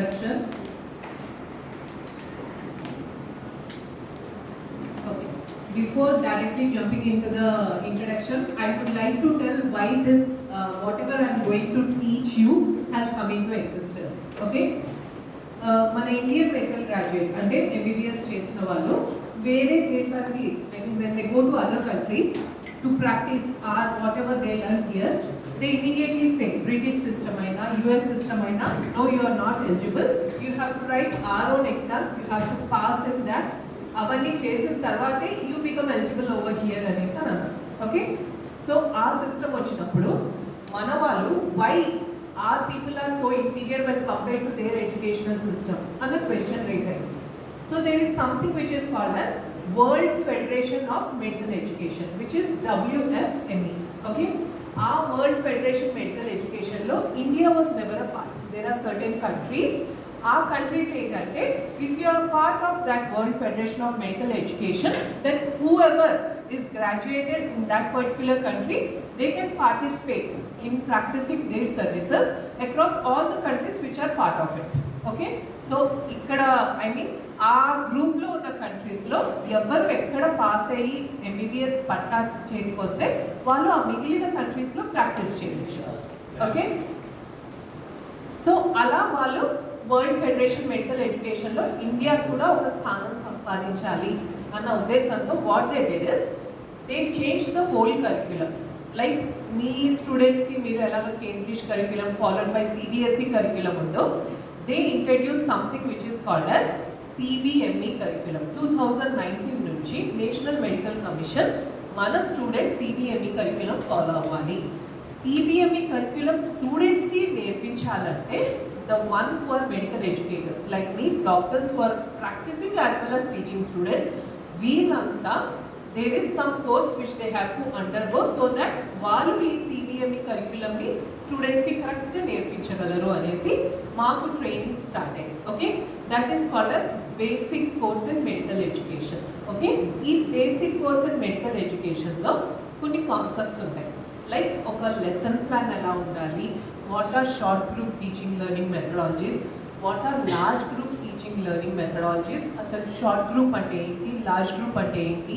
introduction. Okay. Before directly jumping into the introduction, I would like to tell why this, whatever I am going to teach you has come into existence. Okay. మన Indian medical graduate అంటే MBBS చేసిన వాళ్ళు వేరే దేశానికి I mean when they go to other countries to practise or whatever they learn here they immediately say British system అయినా US system అయినా no you are not eligible, you have to write our own exams, you have to pass in that, అవన్నీ చేసిన తర్వాతే you become eligible over here అనేసి అని అన్నారు. Okay, so ఆ system వచ్చినప్పుడు మన వాళ్ళు why our people are so inferior when compared to their educational system and the question raised. So there is something which is called as World Federation of Medical Education, which is WFME. Okay, our World Federation Medical Education lo India was never a part. There are certain countries, our countries say that if you are part of that World Federation of Medical Education, then whoever is graduated in that particular country, they can participate in practicing their services across all the countries which are part of it. Okay, so ikkada I mean ఆ group లో ఉన్న countries లో ఎవరు ఎక్కడ pass అయ్యి MBBS పట్టా చేతికి వస్తే వాళ్ళు ఆ మిగిలిన కంట్రీస్ లో ప్రాక్టీస్ చేయవచ్చు. ఓకే, సో అలా వాళ్ళు వరల్డ్ ఫెడరేషన్ మెడికల్ ఎడ్యుకేషన్ లో ఇండియా కూడా ఒక స్థానం సంపాదించాలి అన్న ఉద్దేశంతో what they did is they change the whole curriculum. Like మీ స్టూడెంట్స్కి మీరు ఎలాగ Cambridge curriculum followed by CBSE curriculum ఉందో, they introduce something which is called as CBME curriculum. 2019 నుంచి నేషనల్ మెడికల్ కమిషన్ మన స్టూడెంట్స్ సిబిఎంఈ కరిక్యులం ఫాలో అవ్వాలి. CBME curriculum స్టూడెంట్స్కి నేర్పించాలంటే the one for medical educators like me, doctors for practicing as well as teaching students, veelanta there is some course which they have to undergo so that వాళ్ళు ఈ CBME curriculum ని students కి correct గా నేర్పించగలరు అనేసి మాకు training start అయ్యింది. Okay, that is called as basic course in medical education. Okay, ఈ basic course in medical education లో కొన్ని కాన్సెప్ట్స్ ఉంటాయి. లైక్ ఒక లెసన్ ప్లాన్ ఎలా ఉండాలి, what are short group teaching learning methodologies, what are large group teaching learning methodologies, అసలు short group అంటే ఏంటి, లార్జ్ గ్రూప్ అంటే ఏంటి,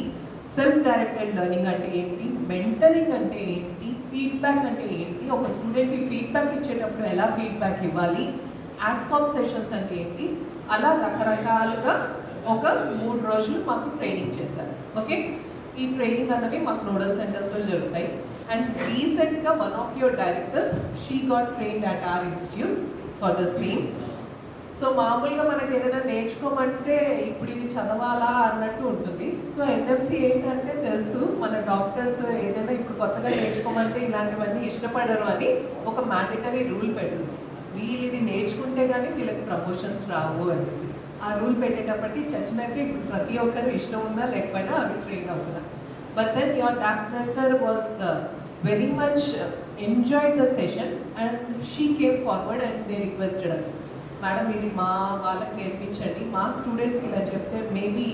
సెల్ఫ్ డైరెక్టెడ్ లెర్నింగ్ అంటే ఏంటి, మెంటరింగ్ అంటే ఏంటి, ఫీడ్బ్యాక్ అంటే ఏంటి, ఒక స్టూడెంట్కి ఫీడ్బ్యాక్ ఇచ్చేటప్పుడు ఎలా ఫీడ్బ్యాక్ ఇవ్వాలి, యాక్కామ్ సెషన్స్ అంటే ఏంటి, అలా రకరకాలుగా ఒక 3 రోజులు మాకు ట్రైనింగ్ చేశారు. ఓకే, ఈ ట్రైనింగ్ అన్నవి మాకు నోడల్ సెంటర్స్లో జరుగుతాయి. అండ్ రీసెంట్గా one of your directors she got trained at or institute for the same. So మామూలుగా మనకి ఏదైనా నేర్చుకోమంటే ఇప్పుడు ఇది చదవాలా అన్నట్టు ఉంటుంది. సో ఎన్ఎంసీ ఏంటంటే తెలుసు మన డాక్టర్స్ ఏదైనా ఇప్పుడు కొత్తగా నేర్చుకోమంటే ఇలాంటివన్నీ ఇష్టపడరు అని ఒక మ్యాండేటరీ రూల్ పెట్టరు. వీళ్ళు ఇది నేర్చుకుంటే కానీ వీళ్ళకి ప్రమోషన్స్ రావు అనేసి ఆ రూల్ పెట్టేటప్పటికి చచ్చినట్టు ఇప్పుడు ప్రతి ఒక్కరు ఇష్టం ఉన్నా లేకపోయినా అవి ట్రైన్ అవుతున్నారు. But then your director was very much enjoyed the session and she came forward and they requested us, madam ఇది మా వాళ్ళకి నేర్పించండి, మా స్టూడెంట్స్కి ఇలా చెప్తే maybe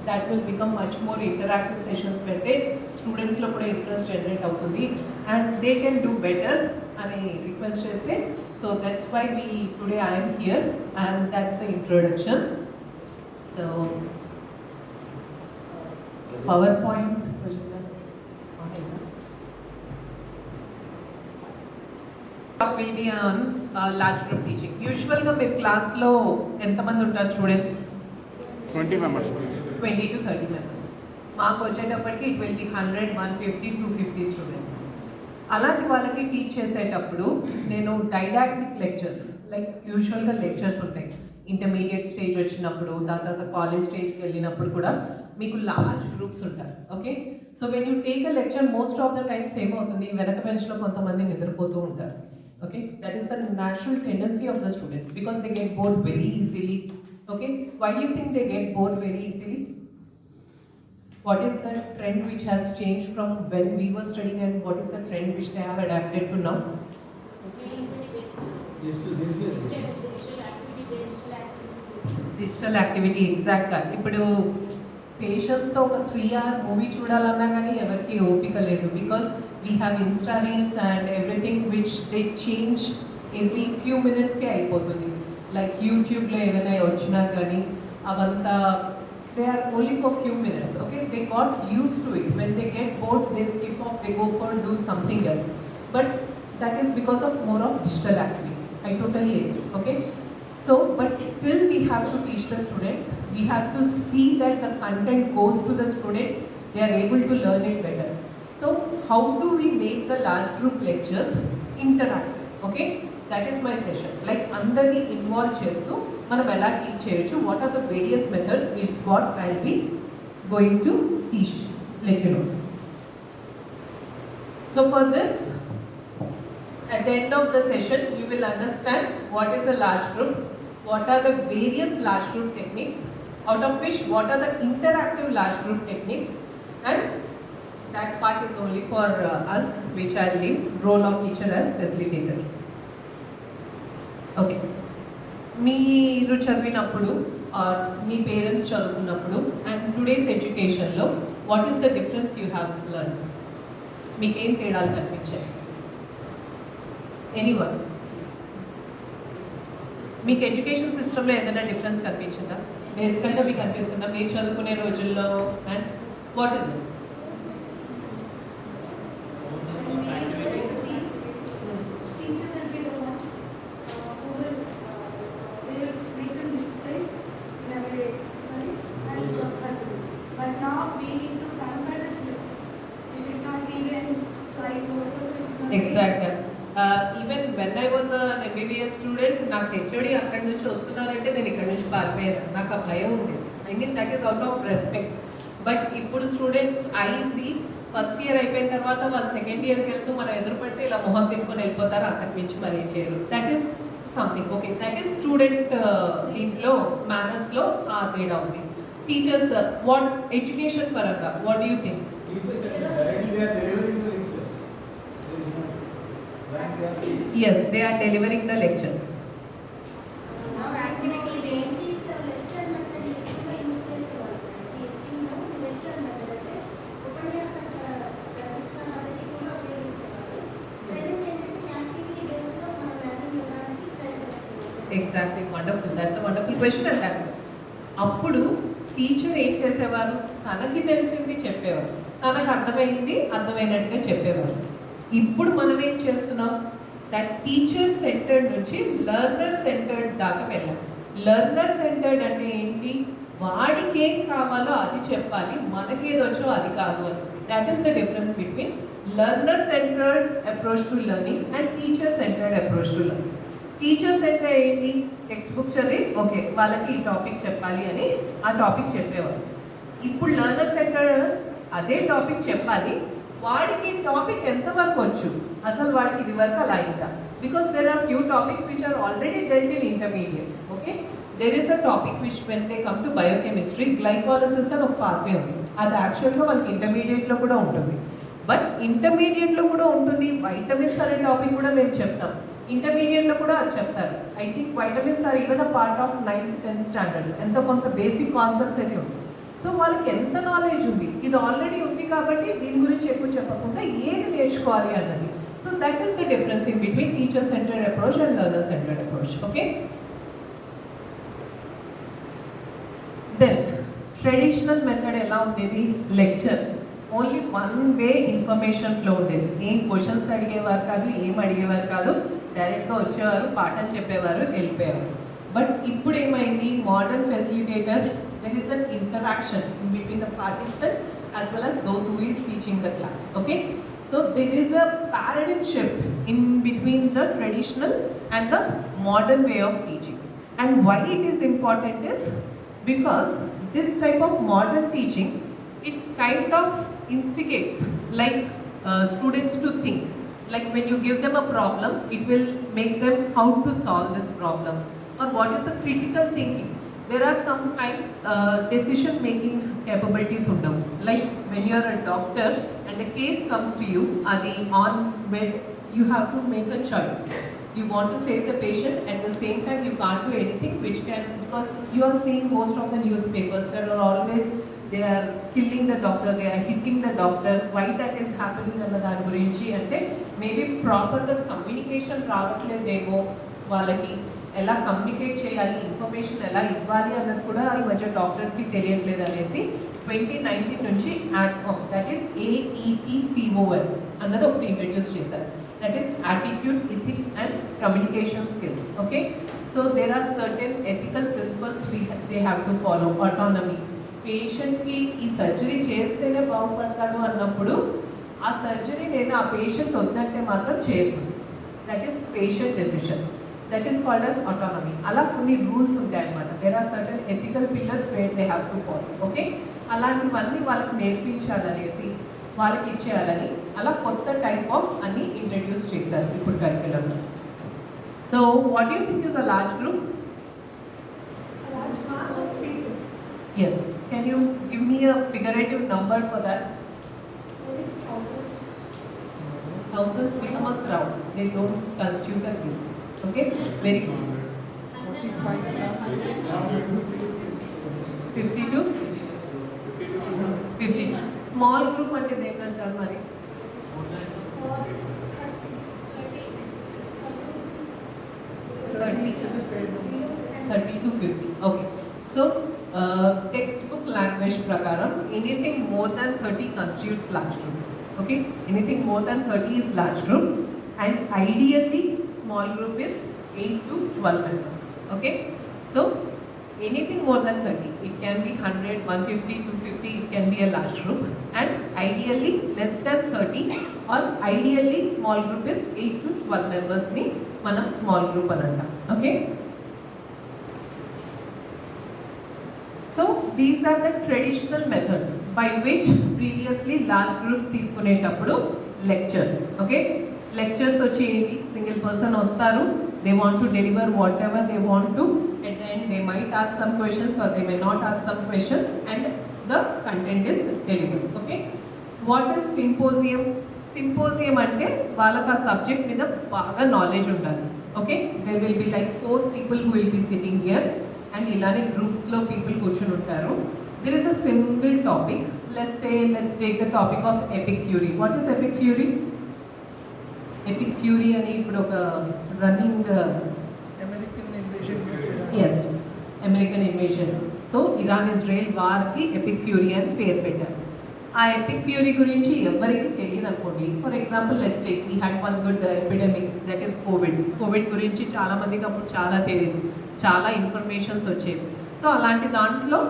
that will become much more interactive sessions పెడితే స్టూడెంట్స్లో కూడా ఇంట్రెస్ట్ జనరేట్ అవుతుంది and they can do better అని రిక్వెస్ట్ చేస్తే, so that's why today I am here and that's the introduction. So PowerPoint will be on large group teaching. Usually మీరు క్లాస్లో ఎంతమంది ఉంటారు students? 20 members. 20 to 30 members. మాకు వచ్చేటప్పటికి it will be 100, 150, 250 students. అలాంటి వాళ్ళకి టీచ్ చేసేటప్పుడు నేను డైడాక్టిక్ లెక్చర్స్ లైక్ యూజువల్గా లెక్చర్స్ ఉంటాయి. ఇంటర్మీడియట్ స్టేజ్ వచ్చినప్పుడు, దాని తర్వాత కాలేజ్ స్టేజ్కి వెళ్ళినప్పుడు కూడా మీకు లార్జ్ గ్రూప్స్ ఉంటారు. Okay, so when you take a lecture most of the times ఏమవుతుంది, వెనక బెంచ్లో కొంతమంది నిద్రపోతూ ఉంటారు. Okay, that is the natural tendency of the students because they get bored very easily. Okay, why do you think they get bored very easily? What is the trend which has changed from when we were studying and what is the trend which they have adapted to now? Digital activity, exactly. ఇప్పుడు పేషెంట్స్తో ఒక 3 hour movie చూడాలన్నా కానీ ఎవరికి ఓపిక లేదు because we have Insta reels and everything which they change every few మినిట్స్కే అయిపోతుంది. Like యూట్యూబ్లో ఏమైనా వచ్చినా కానీ అవంతా they are only for few minutes, okay? They got used to it. When they get bored, they skip off, they go for do something else. But that is because of more of digital activity. I totally agree, okay? So, but still we have to teach the students. We have to see that the content goes to the student. They are able to learn it better. So, how do we make the large group lectures interactive, okay? That is my session. Like, అందరినీ involve చేస్తూ మనం ఎలా teach చేయొచ్చు, what are the various methods it's what I will be going to teach, let you know. So for this, at the end of the session you will understand what is a large group, what are the various large group techniques, out of which what are the interactive large group techniques, and that part is only for us, which I will leave role of teacher as facilitator. Okay. మీరు చదివినప్పుడు are me parents చదువుకున్నప్పుడు and today's ఎడ్యుకేషన్లో what is the difference you have learn? మీకేం తేడాలు కనిపించాయి? Anyone? మీకు education సిస్టంలో ఏదైనా డిఫరెన్స్ కనిపించిందా? డేస్ కంటే మీకు అనిపిస్తుందా మీరు చదువుకునే రోజుల్లో? And what is it? ఎగ్జాక్ట్గా. Even when I was MBBS student, నాకు హెచ్ఓడి అక్కడి నుంచి వస్తున్నారంటే నేను ఇక్కడ నుంచి పారిపోయేదాన్ని. నాకు ఆ భయం ఉంది. I mean that is out of respect. But ఇప్పుడు స్టూడెంట్స్ ఐసీ ఫస్ట్ ఇయర్ అయిపోయిన తర్వాత వాళ్ళు సెకండ్ ఇయర్కి వెళ్తూ మనం ఎదురుపడితే ఇలా మొహం తిప్పుకొని వెళ్ళిపోతారు, అంతకు మించి మరి ఏం చేయరు. That is something. Okay, that is student దీంట్లో మేనర్స్లో ఆ తేడా ఉంది. టీచర్స్ వాట్ ఎడ్యుకేషన్ పరంగా what do you think? Yes, they are delivering the lectures. Exactly, wonderful. That's a wonderful question and that's it. అప్పుడు టీచర్ ఏం చేసేవారు? తనకి తెలిసింది చెప్పేవారు, తనకు అర్థమైనట్టుగా చెప్పేవారు. ఇప్పుడు మనం ఏం చేస్తున్నాం? దట్ టీచర్ సెంటర్డ్ నుంచి లెర్నర్ సెంటర్డ్ దాకా వెళ్ళాం. లెర్నర్ సెంటర్డ్ అంటే ఏంటి? వాడికి ఏం కావాలో అది చెప్పాలి, మనకి ఏదొచ్చో అది కాదు అనేసి. That is the difference between learner centred approach to learning and teacher centred approach to learning. Teacher centre ఏంటి? టెక్స్ట్ బుక్ చదివి ఓకే వాళ్ళకి ఈ టాపిక్ చెప్పాలి అని ఆ టాపిక్ చెప్పేవారు. ఇప్పుడు లెర్నర్ సెంటర్ అదే టాపిక్ చెప్పాలి, వాడికి టాపిక్ ఎంతవరకు వచ్చు, అసలు వాడికి ఇది వరకు అలా అయిందా? Because there are few topics which are already dealt in intermediate. Okay, there is a topic which when they come to biochemistry, glycolysis అని ఒక పార్ట్వే ఉంది. అది యాక్చువల్గా వాళ్ళకి ఇంటర్మీడియట్లో కూడా ఉంటుంది. బట్ ఇంటర్మీడియట్లో కూడా ఉంటుంది. వైటమిన్స్ అనే టాపిక్ కూడా మేము చెప్తాం, ఇంటర్మీడియట్లో కూడా అది చెప్తారు. I think vitamins are even a part of 9th 10th standards. ఎంతో కొంత బేసిక్ కాన్సెప్ట్స్ అయితే ఉంటాయి. సో వాళ్ళకి ఎంత నాలెడ్జ్ ఉంది, ఇది ఆల్రెడీ ఉంది కాబట్టి దీని గురించి ఎక్కువ చెప్పకుండా ఏది నేర్చుకోవాలి అన్నది. So that is the difference in between teacher centred approach and learner centred approach. Okay, than traditional method ఎలా ఉండేది? Lecture only one way information flow ఉండేది. ఏం క్వశ్చన్స్ అడిగేవారు కాదు, ఏం అడిగేవారు కాదు, డైరెక్ట్గా వచ్చేవారు, పాఠం చెప్పేవారు, వెళ్ళిపోయేవారు. బట్ ఇప్పుడు ఏమైంది? Modern facilitator, there is an interaction in between the participants as well as those who is teaching the class. Okay, so there is a paradigm shift in between the traditional and the modern way of teaching. And why it is important is because this type of modern teaching, it kind of instigates like students to think. Like when you give them a problem, it will make them how to solve this problem, or what is the critical thinking. There are sometimes decision making capabilities undavu. Like when you are a doctor and a case comes to you, adi on bed, you have to make a choice. You want to save the patient, at the same time you can't do anything which can, because you are seeing most of the newspapers, there are always they are killing the doctor, they are hitting the doctor. Why that is happening anna dani gurinchi ante maybe proper the communication ravatledemo వాళ్ళకి, ఎలా communicate చేయాలి, information ఎలా ఇవ్వాలి అన్నది కూడా ఈ మధ్య డాక్టర్స్కి తెలియట్లేదు అనేసి 2019 నుంచి దట్ ఈస్ AEPCON అన్నది ఒకటి ఇంట్రడ్యూస్ చేశారు. That is attitude, ethics and communication skills. Okay, so there are certain ethical principles they have to follow. Autonomy, పేషెంట్కి ఈ సర్జరీ చేస్తేనే బాగుపడతాడు అన్నప్పుడు ఆ సర్జరీ నేను ఆ పేషెంట్ వద్దంటే మాత్రం చేయకూడదు. That is patient decision. That is called as autonomy. అలా కొన్ని రూల్స్ ఉంటాయి అన్నమాట. There are certain ethical pillars where they have to follow. Okay, అలాంటివన్నీ వాళ్ళకి నేర్పించాలనేసి, వాళ్ళకి ఇచ్చేయాలని అలా కొత్త టైప్ ఆఫ్ అన్ని ఇంట్రడ్యూస్ చేశారు ఇప్పుడు కరిక్యులంలో. So what you think is a large group? Large mass of people. Yes. Can you give me a figurative number for that? Maybe thousands. Thousands become a crowd. They don't constitute a group. Okay? Very good. 45 plus. 50 to 50. Small group అంటే దేనికంటారు మరి? 30 to 50. Okay. So textbook language prakaram anything more than 30 constitutes large group. Okay, anything more than 30 is large group, and ideally small group is 8 to 12 members. Okay, so anything more than 30, it can be 100, 150, 250, it can be a large group, and ideally less than 30 or ideally small group is 8 to 12 members ni manam small group ananta. Okay, so these are the traditional methods by which previously large group తీసుకునేటప్పుడు lectures. Okay, lectures వచ్చి ఏంటి, single person వస్తారు, they want to deliver whatever they want to, at the end they might ask some questions or they may not ask some questions and the content is delivered. Okay, what is symposium? Symposium అంటే వాళ్ళకి ఆ subject మీద బాగా knowledge ఉండాలి. Okay, there will be like 4 people who will be sitting here and ఇలానే గ్రూప్స్లో people కూర్చొని ఉంటారు. There is a single topic. Let's take the topic of epic fury. What is epic fury? Epic fury అని ఇప్పుడు ఒక రన్నింగ్ American invasion of Iran. Yes, American invasion. So Iran Israel వార్కి epic fury అని పేరు పెట్టారు. ఆ ఎపిక్ ఫ్యూరీ గురించి ఎవరికి తెలియదు అనుకోండి. For example let's take we had one good epidemic, that is Covid గురించి చాలా మందికి అప్పుడు చాలా తెలియదు, చాలా ఇన్ఫర్మేషన్స్ వచ్చేవి. సో అలాంటి దాంట్లో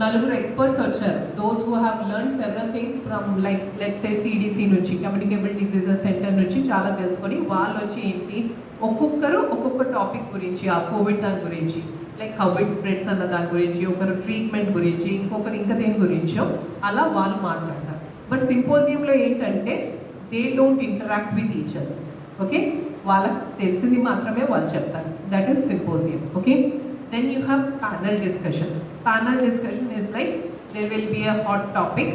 నలుగురు ఎక్స్పర్ట్స్ వచ్చారు. Those who have learn several things from like let's say CDC నుంచి, కమ్యూనికేబుల్ డిసీజెస్ సెంటర్ నుంచి చాలా తెలుసుకొని వాళ్ళు వచ్చి ఏంటి ఒక్కొక్కరు ఒక్కొక్క టాపిక్ గురించి, ఆ కోవిడ్ దాని గురించి, లైక్ హౌ ఇట్ స్ప్రెడ్స్ అన్న దాని గురించి, ఒకరు ట్రీట్మెంట్ గురించి, ఇంకొకరు ఇంకా దేని గురించో అలా వాళ్ళు మాట్లాడతారు. బట్ సింపోజియంలో ఏంటంటే they don't interact with each other. Okay, వాళ్ళకి తెలిసింది మాత్రమే వాళ్ళు చెప్తారు. That is symposium. Okay, then you have panel discussion. Panel discussion is like there will be a hot topic,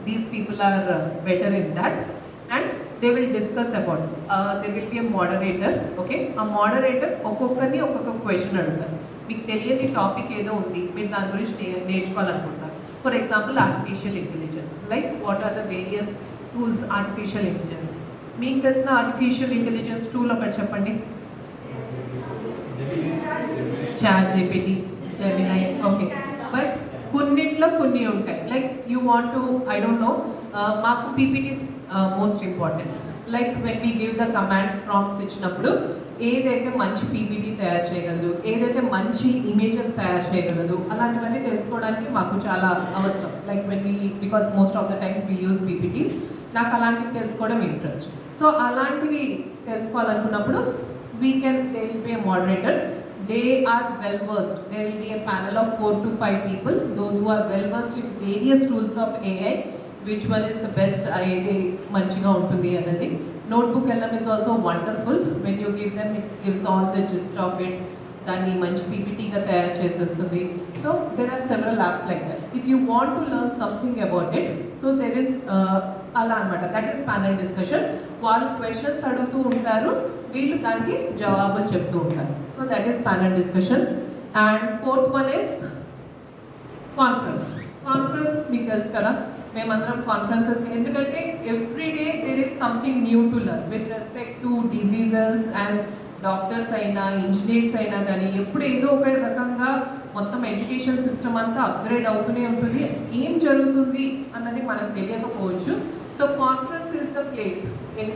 these people are better in that, and they will discuss about there will be a moderator. Okay, a moderator ఒక్కొక్కరిని ఒక్కొక్క question అడుగుతారు. మీకు తెలియని topic ఏదో ఉంది, మీరు దాని గురించి నేర్చుకోవాలనుకుంటారు. For example artificial intelligence, like what are the various tools artificial intelligence. మీకు తెలిసిన ఆర్టిఫిషియల్ ఇంటెలిజెన్స్ టూల్ ఒకటి చెప్పండి. ChatGPT, Gemini. Okay, but కొన్నిట్లో కొన్ని ఉంటాయి. Like you want to, I don't know, మాకు PPTs most important. Like when we give the command prompts ఇచ్చినప్పుడు ఏదైతే మంచి పీపీటీ తయారు చేయగలదు, ఏదైతే మంచి ఇమేజెస్ తయారు చేయగలదు, అలాంటివన్నీ తెలుసుకోవడానికి మాకు చాలా అవసరం. Like when we, because most of the times we use PPTs, నాకు అలాంటివి తెలుసుకోవడం ఇంట్రెస్ట్. సో అలాంటివి తెలుసుకోవాలనుకున్నప్పుడు we can, they will be a moderator. They are well versed. There will be a panel of 4 to 5 people, those who are well versed in various tools of AI, which one is the best AI manchiga untundi anadi. Notebook LM is also wonderful. When you give them, it gives all the gist of it. Danni manchi PPT ga tayaru chestundi. So there are several apps like that. If you want to learn something about it, so there is అలా అనమాట. That is panel discussion. వాళ్ళు questions అడుగుతూ ఉంటారు, వీళ్ళు దానికి జవాబులు చెప్తూ ఉంటారు. So that is panel discussion. And fourth one is conference. Conference మీకు తెలుసు కదా, మేమందరం కాన్ఫరెన్సెస్, ఎందుకంటే every day there is something new to learn with respect to diseases and doctors అయినా ఇంజనీర్స్ అయినా కానీ ఎప్పుడు ఏదో ఒక రకంగా మొత్తం ఎడ్యుకేషన్ సిస్టమ్ అంతా అప్గ్రేడ్ అవుతూనే ఉంటుంది. ఏం జరుగుతుంది అన్నది మనకు తెలియకపోవచ్చు. So conference is the place.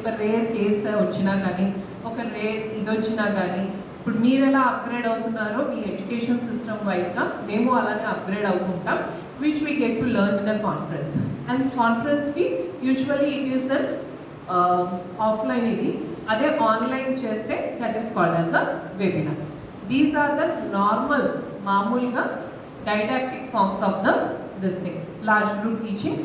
ఒక రేర్ కేస్ వచ్చినా కానీ, ఒక రేర్ ఇది వచ్చినా కానీ, ఇప్పుడు మీరు ఎలా అప్గ్రేడ్ అవుతున్నారో మీ ఎడ్యుకేషన్ సిస్టమ్ వైజ్గా మేము అలానే అప్గ్రేడ్ అవుతుంటాం, which we get to learn in the conference. And కాన్ఫరెన్స్కి usually it is an offline, ఇది అదే ఆన్లైన్ చేస్తే that is called as a webinar. These are the normal మామూలుగా didactic forms of the this thing. Large group teaching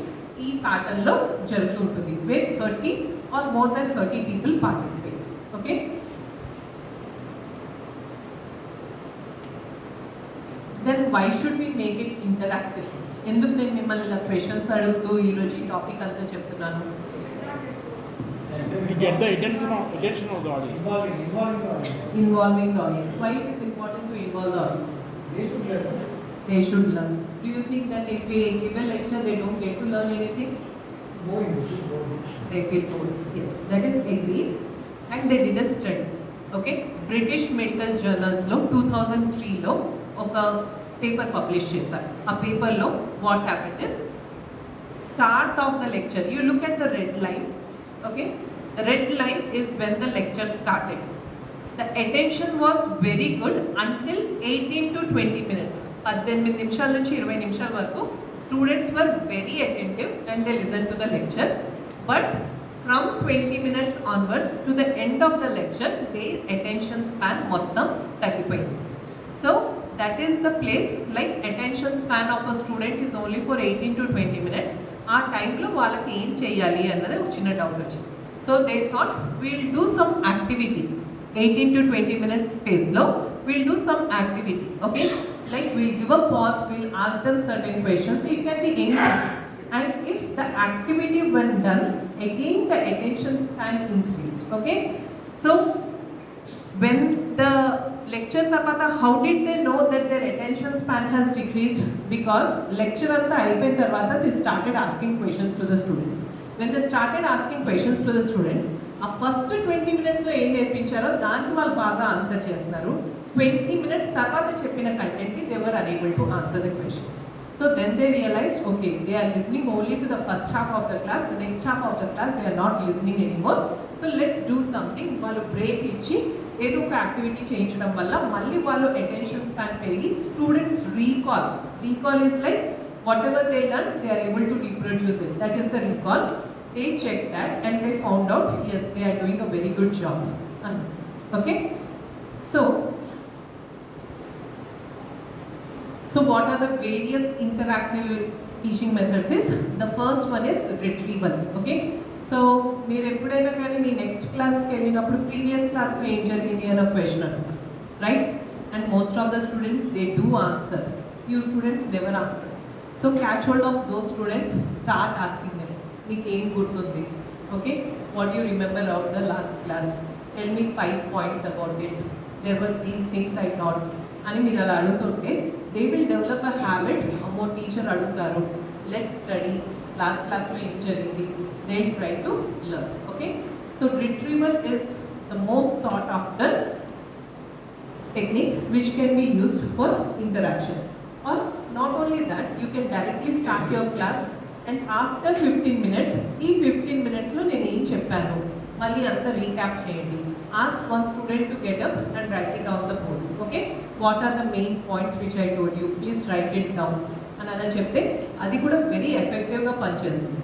ఈ ప్యాటర్న్లో జరుగుతుంటుంది with 30 or more than 30 people participate. Okay, then why should we make it interactive? ఎందుకు నేను మిమ్మల్ని ఇలా questions అడుగుతూ ఈరోజు ఈ టాపిక్ అంతా చెప్తున్నాను? To get the attention of the audience. Involving the audience. Why it is important to involve the audience? They should learn. Do you think that if we give a lecture, they don't get to learn anything? They get bored. Yes, that is agreed. And they did a study. Okay, British Medical Journals లో 2003లో ఒక paper publish చేశారు. ఆ పేపర్లో what happened is, start of the lecture, you look at the red line. Okay, the red line is when the lecture started. The attention was very good until 18 to 20 minutes. 18 నిమిషాల నుంచి 20 నిమిషాల వరకు students were very attentive and they listened to the lecture. But from 20 minutes onwards to the end of the lecture, their attention span మొత్తం తగ్గిపోయింది. So that is the place, like attention span of a student is only for 18 to 20 minutes. ఆ టైంలో వాళ్ళకి ఏం చేయాలి అన్నది ఒక చిన్న డౌట్ వచ్చింది. So they thought we'll do some activity. 18 to 20 minutes స్పేస్లో we'll do some activity. Okay, like we'll give a pause, we'll ask them certain questions, it can be anything. And if the activity when done, again the attention span increased. Okay, so when the lecture tarvata, how did they know that their attention span has decreased? Because lecture anta ayipoyin tarvata they started asking questions to the students. When they started asking questions to the students, ఆ first 20 minutesలో ఏం నేర్పించారో దానికి వాళ్ళు బాగా answer చేస్తున్నారు. 20 minutes తర్వాత చెప్పిన కంటెంట్కి they were unable to answer the questions. So then they realized, okay, they are listening only to the first half of the class, the next half of the class they are not listening anymore. So let's do something. వాళ్ళు break ఇచ్చి ఏదో ఒక activity చేయించడం వల్ల మళ్ళీ వాళ్ళు attention span పెరిగి students recall is like whatever they learn they are able to reproduce it. That is the recall. They checked that and they found out, yes, they are doing a very good job. Okay, so what are the various interactive teaching methods is, the first one is retrieval. Okay, so మీరు ఎప్పుడైనా కానీ మీ next క్లాస్కి వెళ్ళినప్పుడు previous క్లాస్లో ఏం జరిగింది అన్న question అడుగుతారు, right? And most of the students they do answer, few students never answer. So catch hold of those students, start asking them, మీకు ఏం గుర్తుంది? Okay, what you remember out the last class, tell me 5 points about it, there were these things I thought అని మీరు అలా అడుగుతుంటే they will develop a habit. అమ్మో teacher అడుగుతారు, let's study, last క్లాస్లో ఏం జరిగింది, they try to learn. Okay, so retrieval is the most sought after technique which can be used for interaction. Or not only that, you can directly start your class and after 15 minutes, ఈ 15 minutesలో నేను ఏం చెప్పాను మళ్ళీ అంతా recap చేయండి. Ask one student to get up and write it on the board. Okay, what are the main points which I told you, please write it down అని అలా చెప్తే అది కూడా వెరీ ఎఫెక్టివ్గా పనిచేస్తుంది.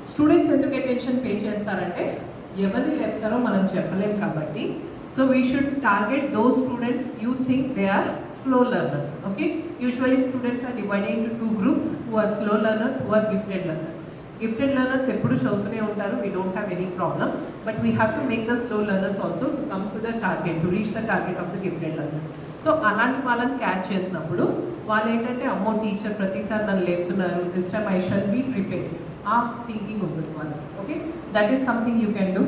స్టూడెంట్స్ ఎందుకు అటెన్షన్ పే చేస్తారంటే ఎవరిని లేపుతారో మనం చెప్పలేం కాబట్టి. So we should target those students you think they are slow learners. Okay, usually students are divided into 2 groups, who are slow learners, who are gifted learners. Gifted learners ఎప్పుడు చదువుతూనే ఉంటారు, we don't have any problem, but we have to make the slow learners also to come to the target, to reach the target of the gifted learners. So అలాంటి వాళ్ళని catch చేసినప్పుడు వాళ్ళు ఏంటంటే అమ్మో teacher ప్రతిసారి నన్ను లేపుతున్నారు, this time I shall be prepared, ఆ థింకింగ్ ఉంటుంది వాళ్ళకి. Okay, that is something you can do.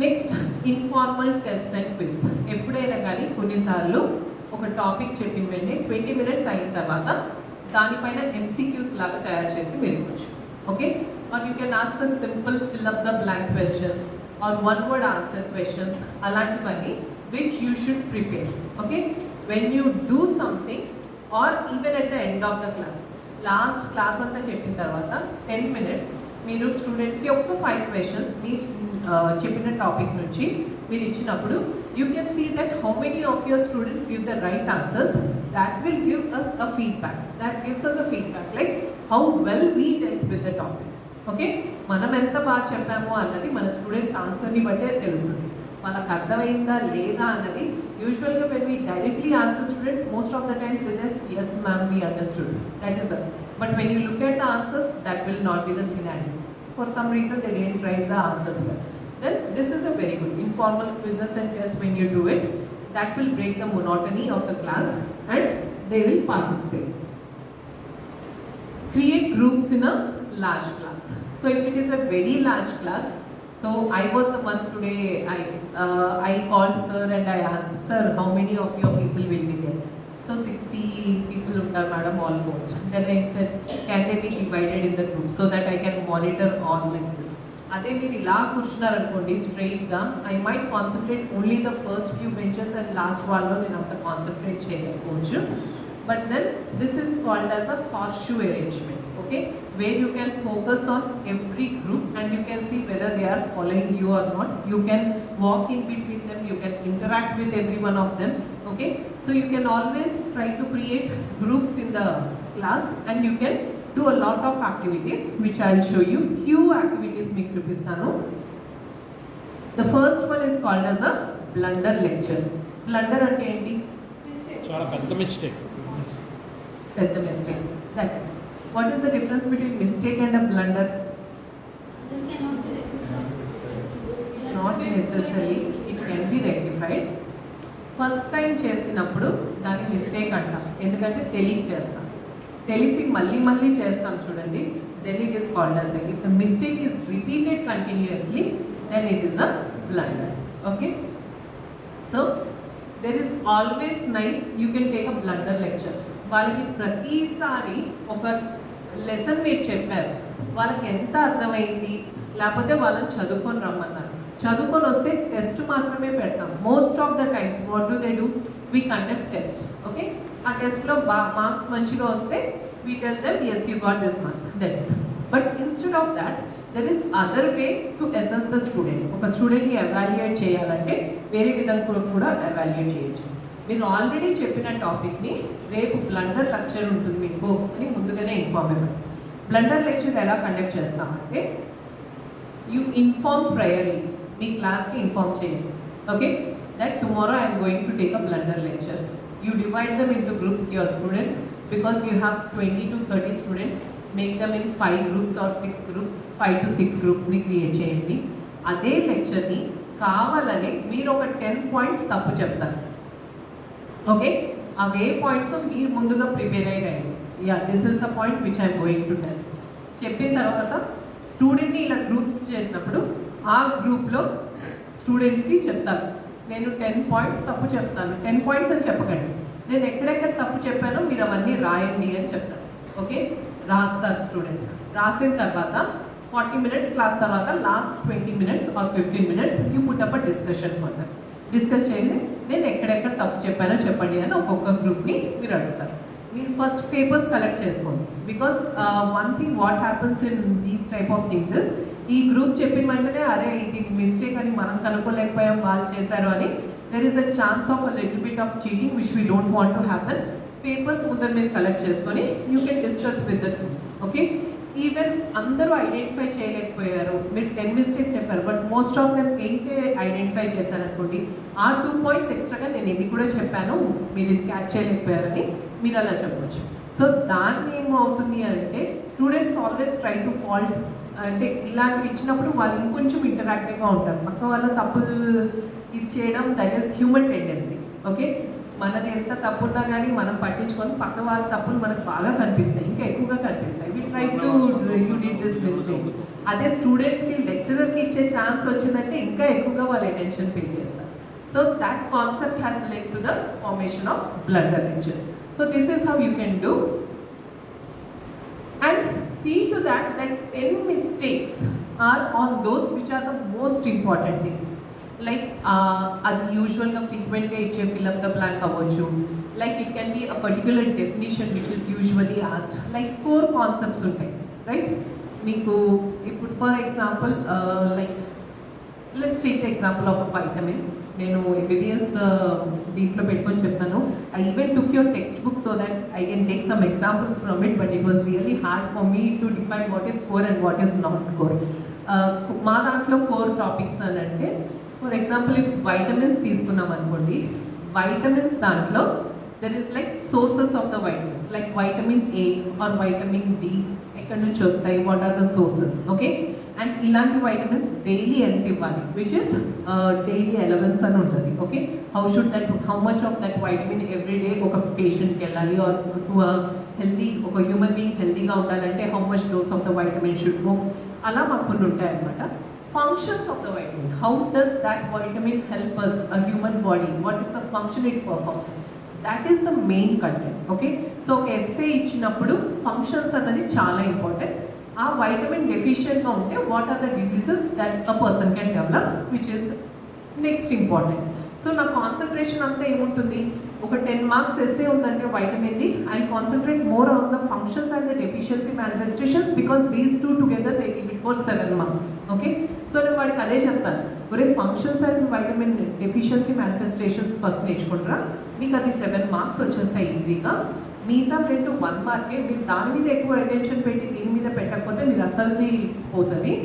Next, informal test and quiz. ఎప్పుడైనా కానీ కొన్నిసార్లు ఒక టాపిక్ చెప్పిన వెంటనే 20 minutes అయిన తర్వాత దానిపైన MCQs లాగా తయారు చేసి వెళ్ళిపోవచ్చు. Okay, or you can ask the simple fill up the blank questions, or one word answer questions అలాంటివన్నీ which you should prepare. Okay, when you do something or even at the end of the class, last class అంతా చెప్పిన తర్వాత 10 minutes మీరు స్టూడెంట్స్కి ఒక 5 questions మీ చెప్పిన topic నుంచి మీరు ఇచ్చినప్పుడు you can see that how many of your students give the right answers. That will give us a feedback. That gives us a feedback like how well we dealt with the topic. Okay, మనం ఎంత బాగా చెప్పామో అన్నది మన students ఆన్సర్ని బట్టే తెలుస్తుంది. వాళ్ళకి అర్థమైందా లేదా అన్నది యూజువల్గా when we directly ask the students, most of the times they just yes ma'am we understood, that is all. But when you look at the answers, that will not be the scenario. For some reason they didn't write the answers well. Then this is a very good informal quizzes and tests. When you do it, that will break the monotony of the class and they will participate. Create groups in a large class. So if it is a very large class, so I was the one today, I called sir and I asked, sir, how many of your people will be there? So 60 people are madam almost. Then I said, can they be divided in the group so that I can monitor all like this? అదే మీరు ఇలా కూర్చున్నారు అనుకోండి స్ట్రైట్గా, I might concentrate only the first few benches and last వాళ్ళలో నేను అంత concentrate చేయలేకపోవచ్చు. But then this is called as a horseshoe arrangement. Okay, where you can focus on every group and you can see whether they are following you are not. You can walk in between them, you can interact with every one of them. Okay, so you can always try to create groups in the class and you can do a lot of activities which I will show you. Few activities meeku chupistanu. The first one is called as a blunder lecture. Blunder ante enti? చాలా పెద్ద mistake. That's a mistake. That is. What is the difference between mistake and a blunder? Not necessarily. It can be rectified. First time చేసినప్పుడు దాన్ని mistake అంటాం, ఎందుకంటే తెలియక చేస్తాం. తెలిసి మళ్ళీ మళ్ళీ చేస్తాం చూడండి, then it is called as if the mistake is repeated continuously then it is a blunder. Okay, so there is always nice you can take a blunder lecture. వాళ్ళకి ప్రతిసారి ఒక లెసన్ మీరు చెప్పారు, వాళ్ళకి ఎంత అర్థమైంది, లేకపోతే వాళ్ళని చదువుకొని రమ్మన్నారు. చదువుకొని వస్తే టెస్ట్ మాత్రమే పెడతాం. Most of the times what do they do, we conduct test. Okay, ఆ టెస్ట్లో మార్క్స్ మంచిగా వస్తే we tell them yes you got this marks, that is. But instead of that there is other way to assess the student. ఒక స్టూడెంట్ని evaluate చేయాలంటే వేరే విధంగా కూడా ఎవాల్యుయేట్ చేయొచ్చు. మీరు ఆల్రెడీ చెప్పిన టాపిక్ని రేపు బ్లండర్ లెక్చర్ ఉంటుంది మీకు అని ముందుగానే ఇన్ఫార్మ్ ఇవ్వండి. బ్లండర్ లెక్చర్ ఎలా కండక్ట్ చేస్తామంటే యూ ఇన్ఫార్మ్ ప్రయర్లీ, మీ క్లాస్కి ఇన్ఫార్మ్ చేయండి. Okay, that tomorrow I'm going to take a blunder lecture. You divide them into groups, your students, because you have 20 to 30 students. Make them in 5 groups or 6 groups, 5 to 6 groups ni create cheyandi. Ade lecture ni kavalane meer oka 10 points tappu cheptaru. Okay, ave points meer munduga prepare ayyandi. Yeah, this is the point which I am going to tell. Cheppin tarvata student ni ila groups chesinapudu aa group lo students ki cheptaru. నేను 10 points తప్పు చెప్తాను. 10 points అని చెప్పకండి, నేను ఎక్కడెక్కడ తప్పు చెప్పానో మీరు అవన్నీ రాయండి అని చెప్తాను. ఓకే, రాస్తారు స్టూడెంట్స్. రాసిన తర్వాత 40 మినిట్స్ క్లాస్ తర్వాత last 20 minutes or 15 minutes you put up a discussion further. Discuss చేయండి, నేను ఎక్కడెక్కడ తప్పు చెప్పానో చెప్పండి అని ఒక్కొక్క గ్రూప్ని మీరు అడుగుతారు. మీరు ఫస్ట్ పేపర్స్ కలెక్ట్ చేసుకోండి. Because one thing what happens in these type of things is, ఈ గ్రూప్ చెప్పిన వెంటనే అరే ఇది మిస్టేక్ అని మనం కనుక్కోలేకపోయాం, వాళ్ళు చేశారు అని there is a chance of a little bit of cheating which we don't want to happen. Papers ముందర మీరు కలెక్ట్ చేసుకొని you can discuss with the groups. Okay, even అందరూ ఐడెంటిఫై చేయలేకపోయారు, మీరు 10 మిస్టేక్స్ చెప్పారు, బట్ మోస్ట్ ఆఫ్ దెమ్ ఏంటి identify చేశారనుకోండి, ఆ 2 పాయింట్స్ ఎక్స్ట్రాగా నేను ఇది కూడా చెప్పాను మీరు ఇది క్యాచ్ చేయలేకపోయారని మీరు అలా చెప్పవచ్చు. సో దాన్ని ఏమవుతుంది అంటే students always try to fault, అంటే ఇలాంటివి ఇచ్చినప్పుడు వాళ్ళు ఇంకొంచెం ఇంటరాక్టివ్గా ఉంటారు. పక్క వాళ్ళ తప్పులు ఇది చేయడం that is human tendency. Okay, మనది ఎంత తప్పు ఉన్నా కానీ మనం పట్టించుకొని పక్క వాళ్ళ తప్పులు మనకు బాగా కనిపిస్తాయి, ఇంకా ఎక్కువగా కనిపిస్తాయి. We try to you did this mistake. అదే స్టూడెంట్స్కి లెక్చరర్కి ఇచ్చే ఛాన్స్ వచ్చిందంటే ఇంకా ఎక్కువగా వాళ్ళు అటెన్షన్ పే చేస్తారు. So that concept has led to the formation of blunder lecture. So this is how you can do, and see to that 10 mistakes are on those which are the most important things. Like అది యూజువల్గా ఫ్రీక్వెంట్గా ఇచ్చే fill up the blank అవ్వచ్చు. Like it can be a particular definition which is usually asked. Like core concepts ఉంటాయి right. మీకు ఇప్పుడు for example like let's take the example of a vitamin. నేను MBBS దీంట్లో పెట్టుకొని చెప్తాను. I even took your text book so that I can take some examples from it, but it was really hard for me to define what is core and what is not core. మా దాంట్లో core topics అని అంటే for example if vitamins తీసుకున్నాం అనుకోండి, vitamins దాంట్లో there is like sources of the vitamins. Like vitamin A or vitamin D ఎక్కడి నుంచి వస్తాయి, what are the sources, okay. And ఇలాంటి వైటమిన్స్ డైలీ ఎంత ఇవ్వాలి, విచ్ ఇస్ డైలీ ఎలవెన్స్ అని ఉంటుంది, okay. How much of that vitamin every day ఒక పేషెంట్కి వెళ్ళాలి, ఆర్ టు హెల్దీ ఒక హ్యూమన్ బీయింగ్ హెల్దీగా ఉండాలంటే how much dose of the vitamin should go, అలా మాకు కొన్ని ఉంటాయి అన్నమాట. Functions of the vitamin. How does that vitamin help us, a human body? What is the function it performs? That is the main content, okay. So ఒక essay ఇచ్చినప్పుడు functions అనేది చాలా important. ఆ వైటమిన్ డెఫిషియెంట్గా ఉంటే what are the diseases that a person can develop, which is next important. So నా concentration అంతా ఏముంటుంది, ఒక 10 మార్క్స్ ఎస్సే ఉందంటే వైటమిన్ది, I concentrate more on the functions and the deficiency manifestations, because these two together they give it for 7 marks, okay. So నేను వాడికి అదే చెప్తాను, ఒరే functions and vitamin deficiency manifestations first నేర్చుకుంటారా, మీకు అది 7 మార్క్స్ వచ్చేస్తాయి ఈజీగా. మిగతా 1 మార్కే, మీరు దాని మీద ఎక్కువ అటెన్షన్ పెట్టి దీని మీద పెట్టకపోతే మీరు అసలుది పోతుంది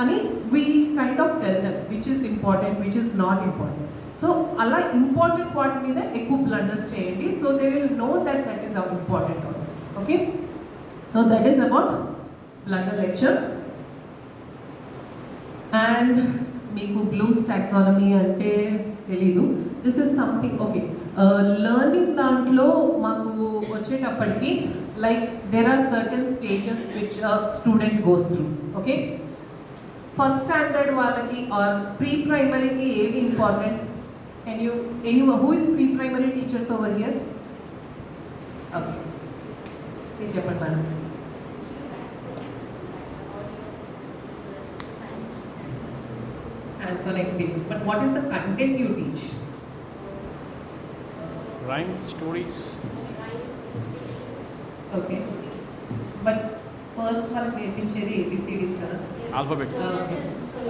అని we kind of tell them which is important, which is not important. So అలా ఇంపార్టెంట్ వాటి మీద ఎక్కువ బ్లండర్స్ చేయండి, so they will know that that is important also, okay. So that is about blunder lecture. And మీకు Bloom's taxonomy అంటే తెలీదు, this is something, okay. Learning దాంట్లో మాకు వచ్చేటప్పటికి like there are certain stages which student goes through, okay. First standard వాళ్ళకి or ప్రీ ప్రైమరీకి ఏవి important? Can you, anyone, who is pre-primary teachers over here? Okay. Please చెప్పండి madam. Hands-on experience. But what is the content you teach? Rhymes, stories. Okay. But first వాళ్ళకి నేర్పించేది ABCDs కదా? Alphabets.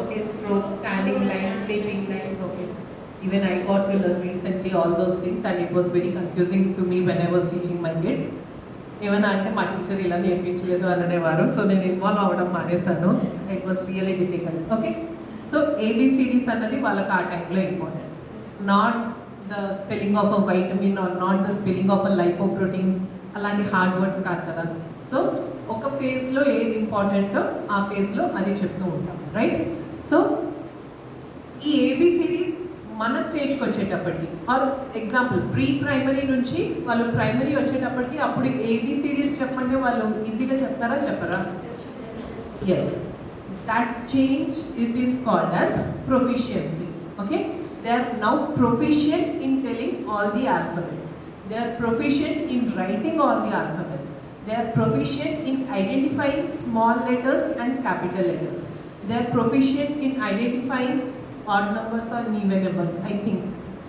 Okay. Strokes, standing line, sleeping line, okay. Even I got to learn recently all those things, and it was very confusing to me when I was teaching my kids. ఏమైనా అంటే మా teacher ఇలా నేర్పించలేదు అని అనేవారు, so నేను involve అవ్వడం మానేశాను. It was really difficult, okay. So ABCDs అన్నది వాళ్ళకి ఆ టైంలో important, not the spelling of a vitamin or not the spelling of a lipoprotein, అలాంటి హార్డ్ వర్డ్స్ కాదు కదా. సో ఒక ఫేజ్లో ఏది ఇంపార్టెంటో ఆ ఫేజ్లో అది చెప్తూ ఉంటాం, రైట్. సో ఈ ఏబిసిడీస్ మన స్టేజ్కి వచ్చేటప్పటికి, ఆర్ ఎగ్జాంపుల్ ప్రీ ప్రైమరీ నుంచి వాళ్ళు ప్రైమరీ వచ్చేటప్పటికి అప్పుడు ఏబిసిడీస్ చెప్పంటే వాళ్ళు ఈజీగా చెప్తారా చెప్పరా? Yes, that change it is called as proficiency, okay. They are now proficient in telling all the alphabets, they are proficient in writing all the alphabets, they are proficient in identifying small letters and capital letters, they are proficient in identifying odd numbers or even numbers, I think,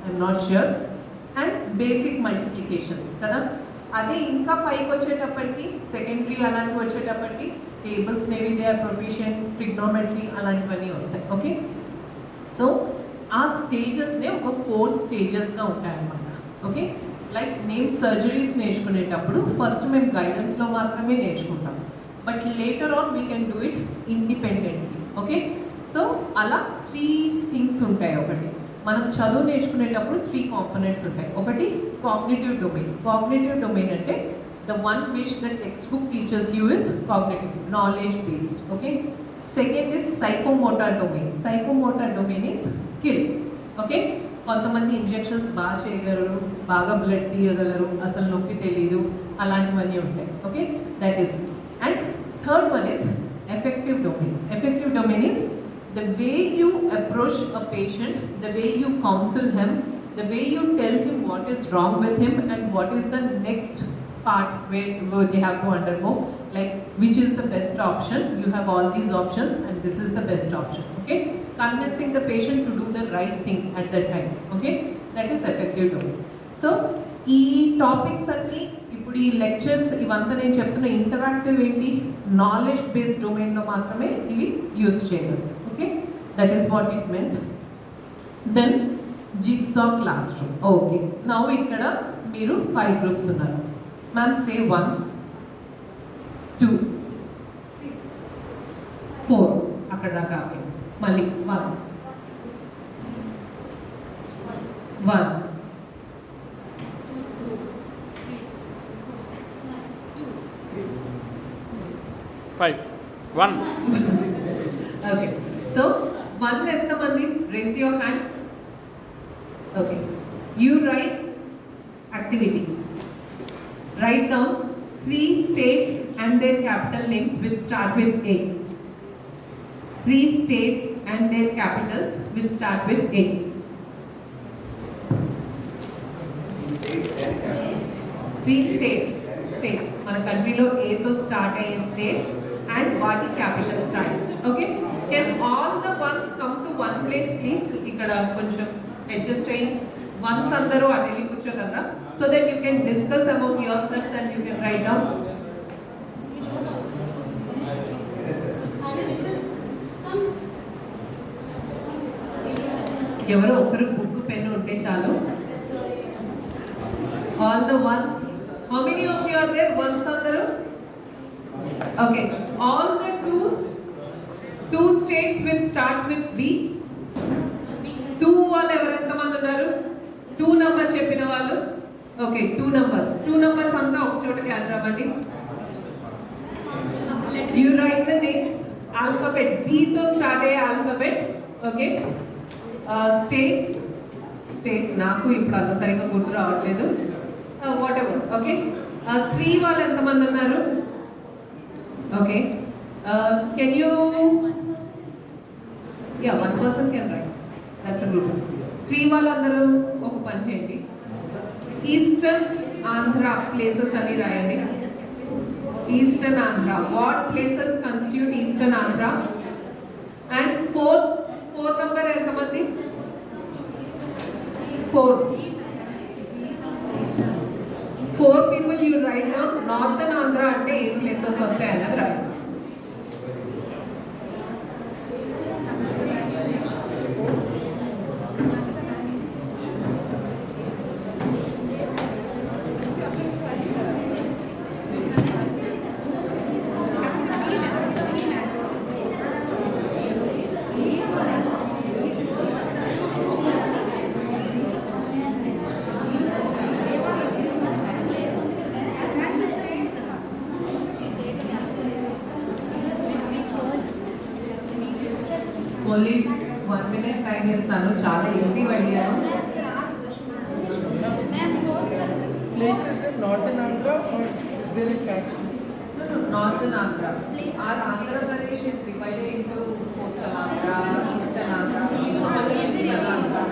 I'm not sure, and basic multiplications kada. అదే ఇంకా పైకి వచ్చేటప్పటికి secondary అలాంటివి వచ్చేటప్పటికి tables maybe they are proficient, trigonometry అలాంటివన్నీ వస్తాయి, okay. So ఆ స్టేజెస్నే ఒక 4 స్టేజెస్గా ఉంటాయన్నమాట, ఓకే. లైక్ మేము సర్జరీస్ నేర్చుకునేటప్పుడు ఫస్ట్ మేము గైడెన్స్లో మాత్రమే నేర్చుకుంటాం, but later on we can do it independently, okay. So అలా 3 థింగ్స్ ఉంటాయి. ఒకటి మనం చదువు నేర్చుకునేటప్పుడు 3 కాంపోనెంట్స్ ఉంటాయి. ఒకటి కాగ్నిటివ్ డొమైన్. కాగ్నిటివ్ డొమైన్ అంటే the one which the text book teachers you is cognitive, knowledge based, okay. Second is psychomotor domain. Psychomotor domain is skill, okay. కొంతమంది ఇంజెక్షన్స్ బాగా చేయగలరు, బాగా బ్లడ్ తీయగలరు, అసలు నొప్పి తెలియదు, అలాంటివన్నీ ఉంటాయి, okay. That is. And third one is effective domain. Effective domain is the way you approach a patient, the way you counsel him, the way you tell him what is wrong with him and what is the next part where they have to undergo, like which is the best option. You have all these options and this is the best option. Okay, convincing the patient to do the right thing at that time. Okay, that is effective domain. So ఈ topics అన్ని ఇప్పుడు ఈ lectures ఇవంతా నేను చెప్తున్న interactive ఏంటి, knowledge based డొమైన్లో మాత్రమే ఇవి యూజ్ చేయగలరు. Okay, that is what it meant. Then jigsaw classroom. Okay, now ఇక్కడ మీరు 5 గ్రూప్స్ ఉన్నారు. మ్యామ్ సే 1 2 4 అక్కడ దాకా మళ్ళీ 1 1 5 1 Okay, so 1 ఎంతమంది? Raise your hands. Okay, you write activity. Write down 3 states and their capital names which start with A. 3 states and their capitals which start with A. Three states మన కంట్రీలో A తో start అయ్యే states and వాటి capital start. Okay, can all the ones come to one place please? ఇక్కడ కొంచెం adjust అయ్యి ones అందరూ అటు వెళ్ళి కూర్చోగలరా? So that you can discuss amongst yourselves and you can write down. ఎవరో ఒకరు బుక్ పెన్ ఉంటే చాలు. All the ones. How many of you are there? Ones andaru? Okay. All the two states will start with B. 2 వాళ్ళు ఎవరు ఎంతమంది ఉన్నారు? 2 number చెప్పిన వాళ్ళు. ఓకే, 2 numbers అంతా ఒక చోట గ్యాదర్ అవ్వండి. You write the names. Alphabet B తో స్టార్ట్ అయ్యే ఆల్ఫాబెట్. ఓకే, స్టేట్స్ నాకు ఇప్పుడు అంత సరిగ్గా గుర్తు రావట్లేదు. What ever. ఓకే, 3 వాళ్ళు ఎంతమంది ఉన్నారు? Okay, can you? Yeah, 1 person can write. That's a group. 3 వాళ్ళందరూ ఒక పని చేయండి. ఈస్టర్న్ ఆంధ్ర ప్లేసెస్ అని రాయండి. Eastern Andhra. What places constitute eastern Andhra? And 4 number ఎంతమంది? 4 people you write down. Northern Andhra అంటే ఏ ప్లేసెస్ వస్తాయి అన్నది రాయండి. ఓన్లీ 1 minute టైం ఇస్తాను. చాలా ఈజీ అడిగాను. Places in Northern Andhra, or is there a catch? Northern Andhra. Our Andhra Pradesh is divided into coastal Andhra, eastern Andhra, eastern Andhra.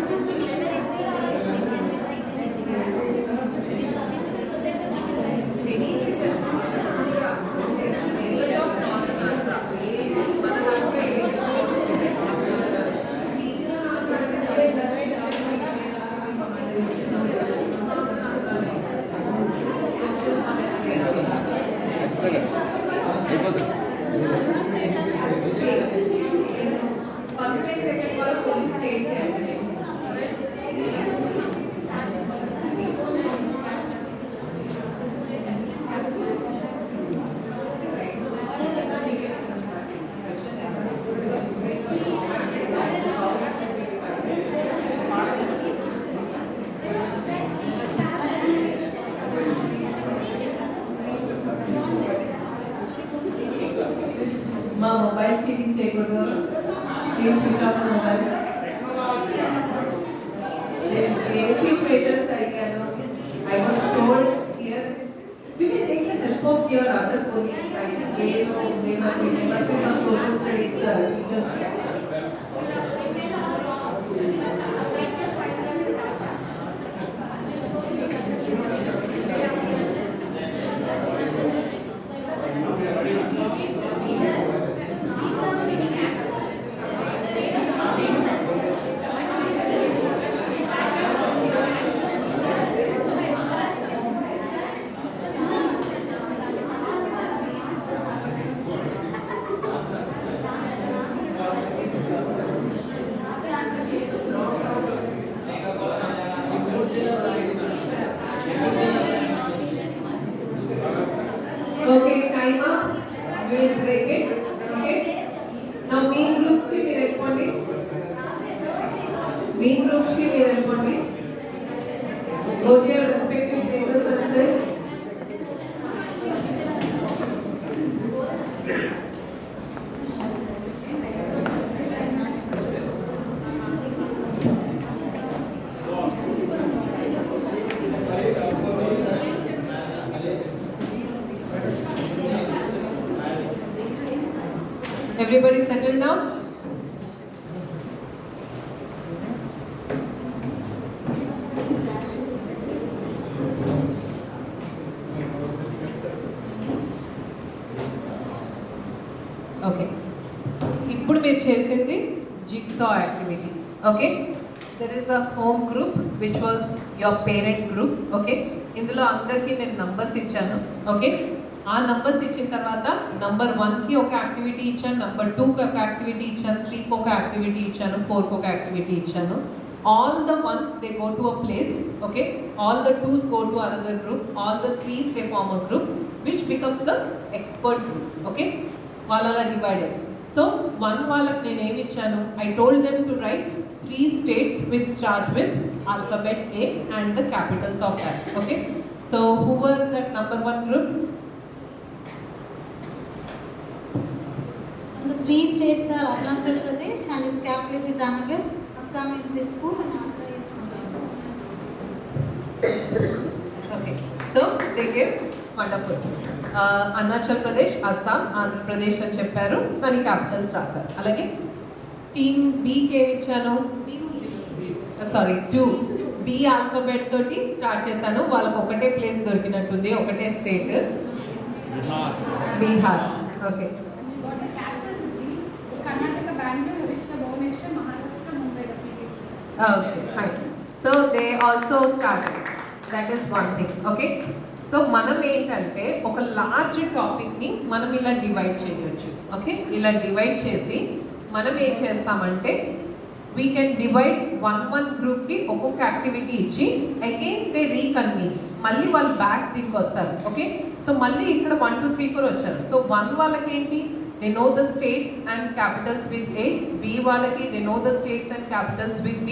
మా mobile cheating చేయకూడదు. Please switch off mobile. Basic questions అడిగాను. I was told here you can take the help of your other colleagues. they must be some social studies teachers. break it. Okay. Now main groups ki meer elpondi. Main groups ki meer elpondi. Go to your respective places and sit. Everybody settled now? Okay. ఇప్పుడు మీరు చేసింది jigsaw activity. Okay. There is a home group which was your parent group. Okay. ఇందులో అందరికీ నేను numbers ఇచ్చాను. Okay, ఆ numbers ఇచ్చిన తర్వాత నంబర్ 1కి ఒక యాక్టివిటీ ఇచ్చాను, నంబర్ 2కి ఒక యాక్టివిటీ ఇచ్చాను, 3కి ఒక యాక్టివిటీ ఇచ్చాను, 4కి ఒక యాక్టివిటీ ఇచ్చాను. All the ones they go to a place, okay, all the 2s go to another group, all the 3s they form a group which becomes the expert group. Okay, వాళ్ళలా divided. So 1 వాళ్ళకి నేను ఏమి ఇచ్చాను, I told them to write 3 states which start with alphabet A and the capitals of that. Okay, so who were that number 1 group? The 3 states are Arunachal Pradesh and its capital is Itanagar, Assam is Dispur and Andhra is Nagaland. Okay, so they gave wonderful. Arunachal Pradesh, Assam, Andhra Pradesh అని చెప్పారు, దాని Capitals రాశారు. అలాగే team బీకి ఏమి ఇచ్చాను, sorry 2 B alphabet తోటి start చేశాను. వాళ్ళకి ఒకటే ప్లేస్ దొరికినట్టుంది, ఒకటే state, Bihar. Okay, Karnataka, Bangalore, Odisha, Bhubaneswar, Maharashtra, Mumbai, the previous. okay, fine. So they also started. That is one thing. Okay. So మనం ఏంటంటే ఒక లార్జ్ టాపిక్ని మనం ఇలా డివైడ్ చేయొచ్చు. ఓకే, ఇలా డివైడ్ చేసి మనం ఏం చేస్తామంటే వీ కెన్ డివైడ్ 1 గ్రూప్కి ఒక్కొక్క యాక్టివిటీ ఇచ్చి అగైన్ దే రీకన్వీన్, మళ్ళీ వాళ్ళు బ్యాక్ దీనికి వస్తారు. ఓకే, సో మళ్ళీ ఇక్కడ 1 2 3 4 వచ్చారు. సో 1 వాళ్ళకి ఏంటి, they know the states and capitals with A. B వాళ్ళకి they know the states and capitals with B.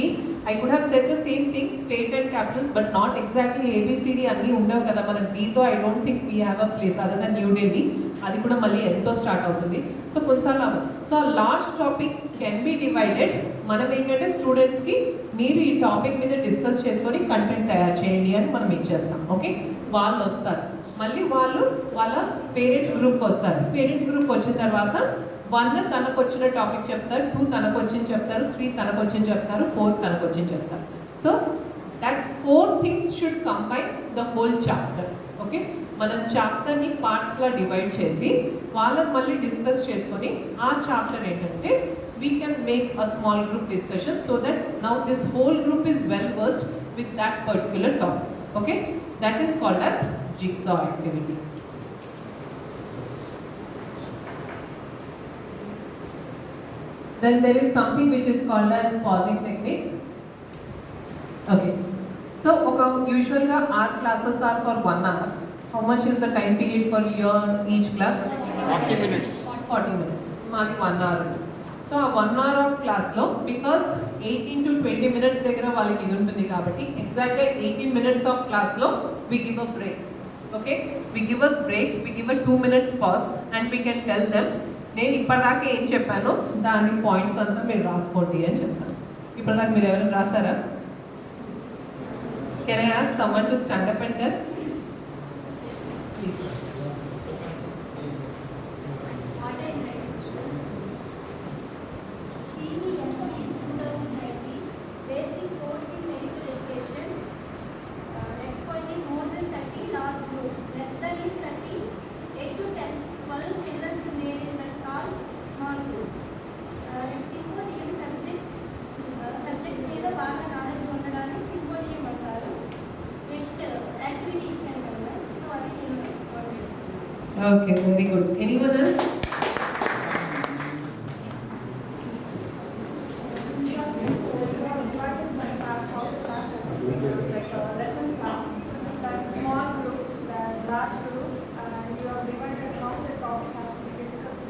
I could have said the same thing, state and capitals, but not exactly ABCD అన్నీ ఉండవు కదా. మనం Bతో I don't think we have a place other than New Delhi. అది కూడా మళ్ళీ ఎంతో start అవుతుంది. So కొన్నిసార్లు అవ్వదు. సో ఆ large topic can be divided. మనం ఏంటంటే స్టూడెంట్స్కి మీరు ఈ టాపిక్ మీద డిస్కస్ చేసుకొని కంటెంట్ తయారు చేయండి అని మనం ఇచ్చేస్తాం. ఓకే, వాళ్ళు వస్తారు, మళ్ళీ వాళ్ళు వాళ్ళ పేరెంట్ గ్రూప్కి వస్తారు. పేరెంట్ గ్రూప్ వచ్చిన తర్వాత 1 తనకు వచ్చిన టాపిక్ చెప్తారు, 2 తనకు వచ్చింది చెప్తారు, 3 తనకు వచ్చింది చెప్తారు, 4 తనకు వచ్చింది చెప్తారు. So that 4 things should combine the whole chapter. Okay, మనం చాప్టర్ని పార్ట్స్గా డివైడ్ చేసి వాళ్ళని మళ్ళీ డిస్కస్ చేసుకొని ఆ చాప్టర్ ఏంటంటే we can make a small group discussion so that now this whole group is well versed with that particular topic. Okay, that is called as jigsaw activity. Then there is something which is called as pausing technique. Okay, so usually our classes are for 1 hour. How much is the time period for each class? 40 minutes. 40 minutes. Madi 1 hour. So ఆ 1 hour of classలో because 18 to 20 minutes దగ్గర వాళ్ళకి ఇది ఉంటుంది కాబట్టి ఎగ్జాక్ట్గా 18 minutes of classలో we give a break. Okay, we give a break, we give a 2 minutes pause and we can tell them నేను ఇప్పటిదాకా ఏం చెప్పానో దాని పాయింట్స్ అంతా మీరు రాసుకోండి అని చెప్తాను. ఇప్పటిదాకా మీరు ఎవరైనా రాసారా? Can I ask someone to stand up and tell? Please. Okay, very good. Anyone else? Small group, large group, and you are divided how the topic has to be discussed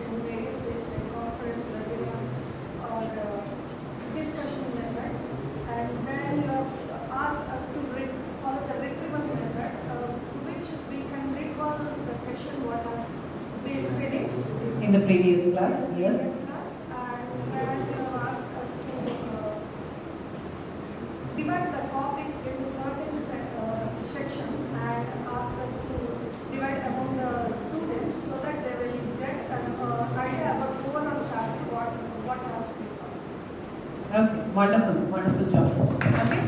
the previous class. Yes. And where they have asked us to divide the topic into certain sections and asked us to divide among the students so that they will get an idea about overall chapter what has to be taught. Okay, wonderful, wonderful job. Okay.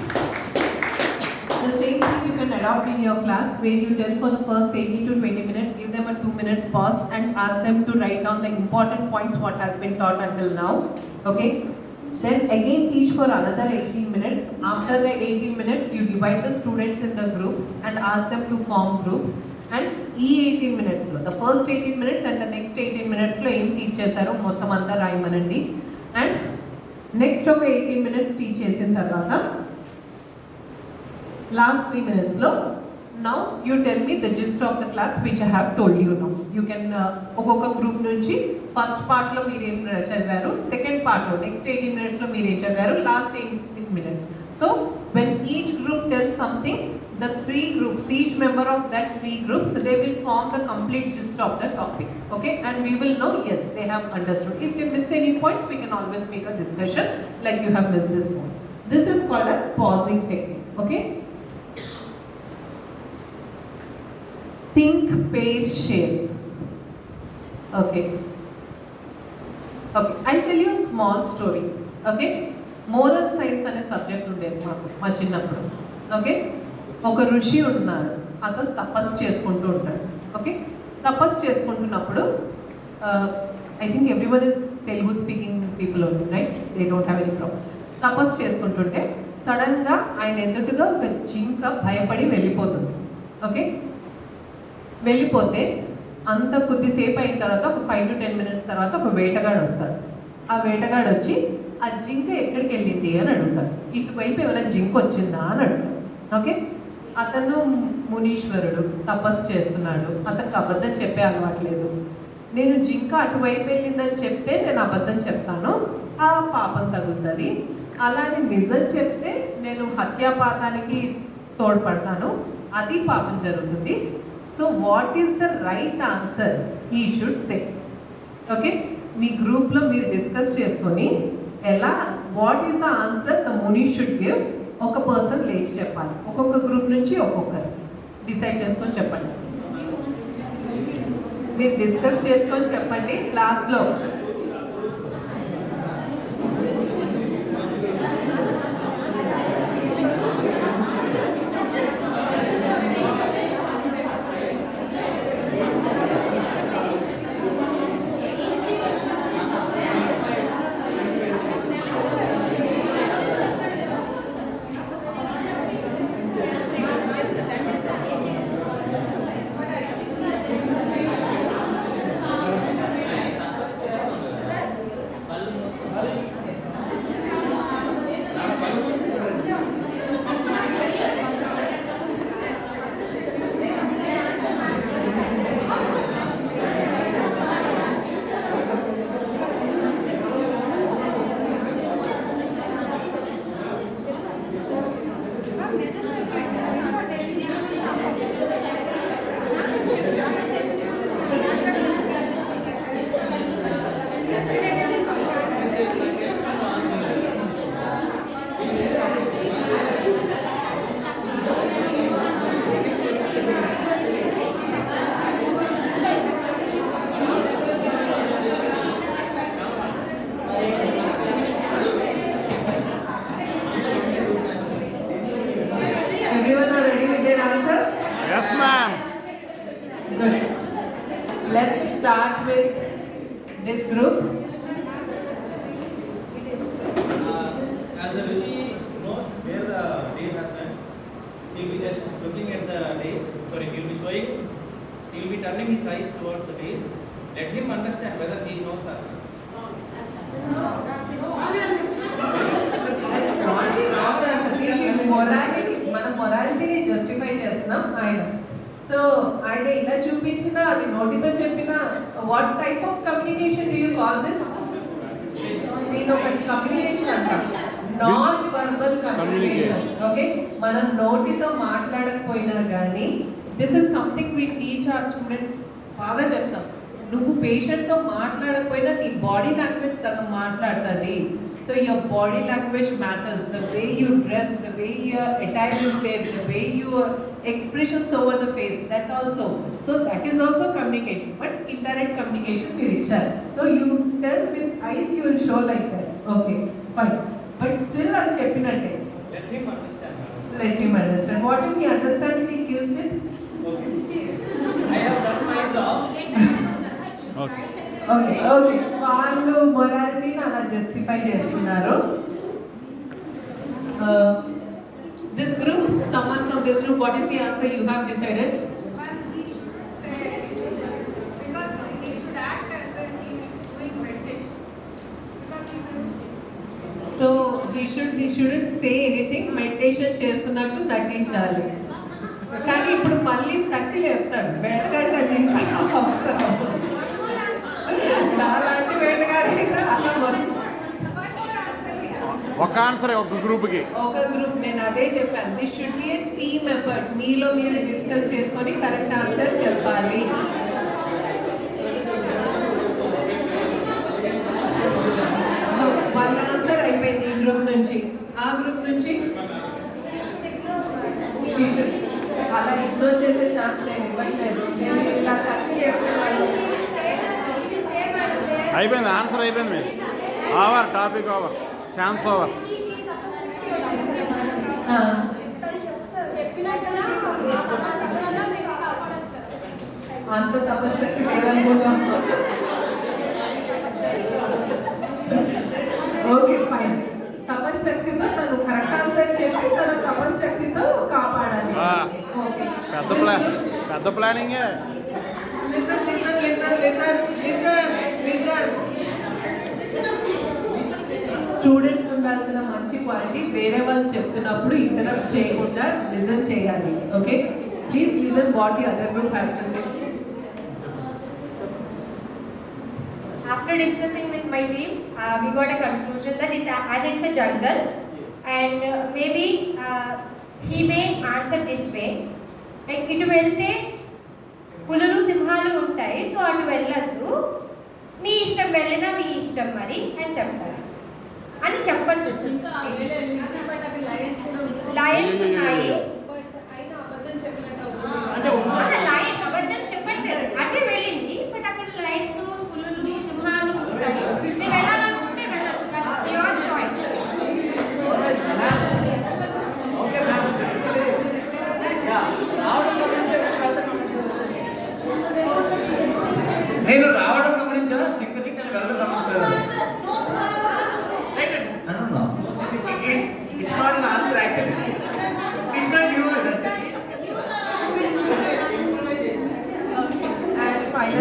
The same thing you can adopt in your class where you tell for the first 18 to 20 minutes, give them a 2 minutes pause and ask them to write down the important points what has been taught until now. Okay. Then again teach for another 18 minutes. After the 18 minutes, you divide the students in the groups and ask them to form groups. And ఈ 18 minutes లో the first 18 minutes and the next 18 minutes లో ఏం teach చేశారో మొత్తం అంతా రాయమనండి. And next ఒక 18 minutes teach చేసిన తర్వాత last 3 minutes లో now you tell me the gist of the class which I have told you now. You can ఒక్కొక్క గ్రూప్ నుంచి ఫస్ట్ పార్ట్ లో మీరు ఏం చదివారు, సెకండ్ పార్ట్ లో నెక్స్ట్ 18 minutes లో మీరు ఏం చదివారు, last 18 minutes. So when each group tells something, the 3 groups, each member of that 3 groups, they will form the complete gist of the topic. Okay, and we will know yes they have understood. If they miss any points, we can always make a discussion like you have missed this point. This is called as pausing technique. Okay. Think, pair, share. Okay. Okay, I'll tell you a small story. Okay. Moral science అనే subject ఉండేది మాకు మా చిన్నప్పుడు. Okay, ఒక ఋషి ఉన్నారు, అతను తపస్సు చేసుకుంటూ ఉంటాడు. ఓకే, తపస్సు చేసుకుంటున్నప్పుడు I think everyone is Telugu speaking people ఉంది, right? They don't have any problem. తపస్సు చేసుకుంటుంటే సడన్గా ఆయన ఎదుటిగా ఒక జింక భయపడి వెళ్ళిపోతుంది. ఓకే, వెళ్ళిపోతే అంత కొద్దిసేపు అయిన తర్వాత ఒక 5 to 10 minutes తర్వాత ఒక వేటగాడు వస్తాడు. ఆ వేటగాడు వచ్చి ఆ జింక ఎక్కడికి వెళ్ళింది అని అడుగుతాడు. ఇటువైపు ఏమైనా జింక వచ్చిందా అని అడుగుతాడు. ఓకే, అతను మునీశ్వరుడు, తపస్సు చేస్తున్నాడు, అతనికి అబద్ధం చెప్పే అలవాట్లేదు. నేను జింక అటువైపు వెళ్ళిందని చెప్తే నేను అబద్ధం చెప్తాను, ఆ పాపం తగులుతుంది. అలానే నిజం చెప్తే నేను హత్యాపాతానికి తోడ్పడతాను, అది పాపం జరుగుతుంది. So what is the right answer he should say. Okay, మీ గ్రూప్లో మీరు డిస్కస్ చేసుకొని ఎలా what is the answer the ముని షుడ్ గివ్, ఒక పర్సన్ లేచి చెప్పాలి. ఒక్కొక్క గ్రూప్ నుంచి ఒక్కొక్కరు డిసైడ్ చేసుకొని చెప్పండి. మీరు డిస్కస్ చేసుకొని చెప్పండి క్లాస్లో. Everyone are ready with their answers? Yes, ma'am. Good. Let's start with this group. As the Rishi knows where the day has been, he will be just looking at the day. Sorry, he will be showing. He will be turning his eyes towards the day. Let him understand whether he knows or not. That's not the wrong answer. Morality, మనం మొరాలిటీని justify చేస్తున్నాం ఆయన. So ఆయన ఇలా చూపించినా అది నోటితో చెప్పినా what type of communication do you call this? దీని ఒక కమ్యూనికేషన్ అంటాం, నాన్ వర్బల్ కమ్యూనికేషన్. ఓకే, మనం నోటితో మాట్లాడకపోయినా కానీ this is something we teach our students. బాగా చెప్తాం నువ్వు పేషెంట్తో మాట్లాడకపోయినా నీ బాడీ లాంగ్వేజ్ సగం మాట్లాడుతుంది. So your body language matters, the way you dress, the way your attire is there, the way your expressions over the face, that also. So that is also communicating, but indirect communication మీరు ఇచ్చారు. So you tell with eyes, you will show like that. Okay, fine. But still అని చెప్పినట్టే. Let him understand. Let him understand. What if he understands and he kills it? Okay. I have done my job. Okay Okay, okay. వాళ్ళు మొరాలిటీని అలా justify చేస్తున్నారు. This group, someone from this group, what is the answer you have decided? But he should say because he should act as if he is doing meditation because he is a Rishi. So he shouldn't say anything, meditation చేస్తున్నట్టు నటించాలి. కానీ ఇప్పుడు మళ్ళీ తట్టి లేస్తాడు, వేటగాడిగా జింకలు అవసరం. అలాంటి వేటగాడి ఒక ఆన్సర్ ఒక గ్రూప్కి. ఒక గ్రూప్, నేను అదే చెప్పాను, this should be A team effort. మీలో మీరు డిస్కస్ చేసుకొని కరెక్ట్ ఆన్సర్ చెప్పాలి. వాళ్ళ ఆన్సర్ అయిపోయింది ఈ గ్రూప్ నుంచి. ఆ గ్రూప్ నుంచి అలా ఇగ్నోర్ చేసే ఛాన్స్ నేను ఇవ్వట్లేదు. నేను ఇలా కట్టి చెప్తున్నాను. అయిపోయింది, ఆన్సర్ అయిపోయింది మీరు. Over, topic over, chance over. అంత తపశక్తి లేదనుకుంటాం. Okay fine. తపశక్తితో తను కరెక్ట్ ఆన్సర్ చెప్పి తన తపశక్తితో కాపాడాలి. ఓకే, పెద్ద ప్లానింగే. Listen listen listen listen listen listen. Students ఉండాల్సిన మంచి క్వాలిటీ, వేరే వాళ్ళు చెప్తున్నప్పుడు ఇంటరప్ట్ చేయకుండా లిసన్ చేయాలి. Okay, please listen what the other group has to say. After discussing with my team, we got a conclusion that as it's a jungle, and maybe he may answer this way, like ఇటు వెళ్తే పులులు సింహాలు ఉంటాయి, so అటు వెళ్ళొద్దు, మీ ఇష్టం వెళ్ళినా మీ ఇష్టం మరి అని చెప్తారు అని చెప్పచ్చు. లయన్స్ ఉన్నాయి, లయన్ అబద్ధం చెప్పట్లేదు, అటే వెళ్ళింది, బట్ అక్కడ లయన్స్ పులులు సింహాలు ఉంటాయి. నేను వెళ్ళాలనుకుంటే వెళ్ళొచ్చు, దట్స్ యువర్ చాయిస్. నేను రావడం గమనించా, చిక్కది నేను వెళ్ళడం గమనించలేదు. It's not an answer actually. It's not you, that's it.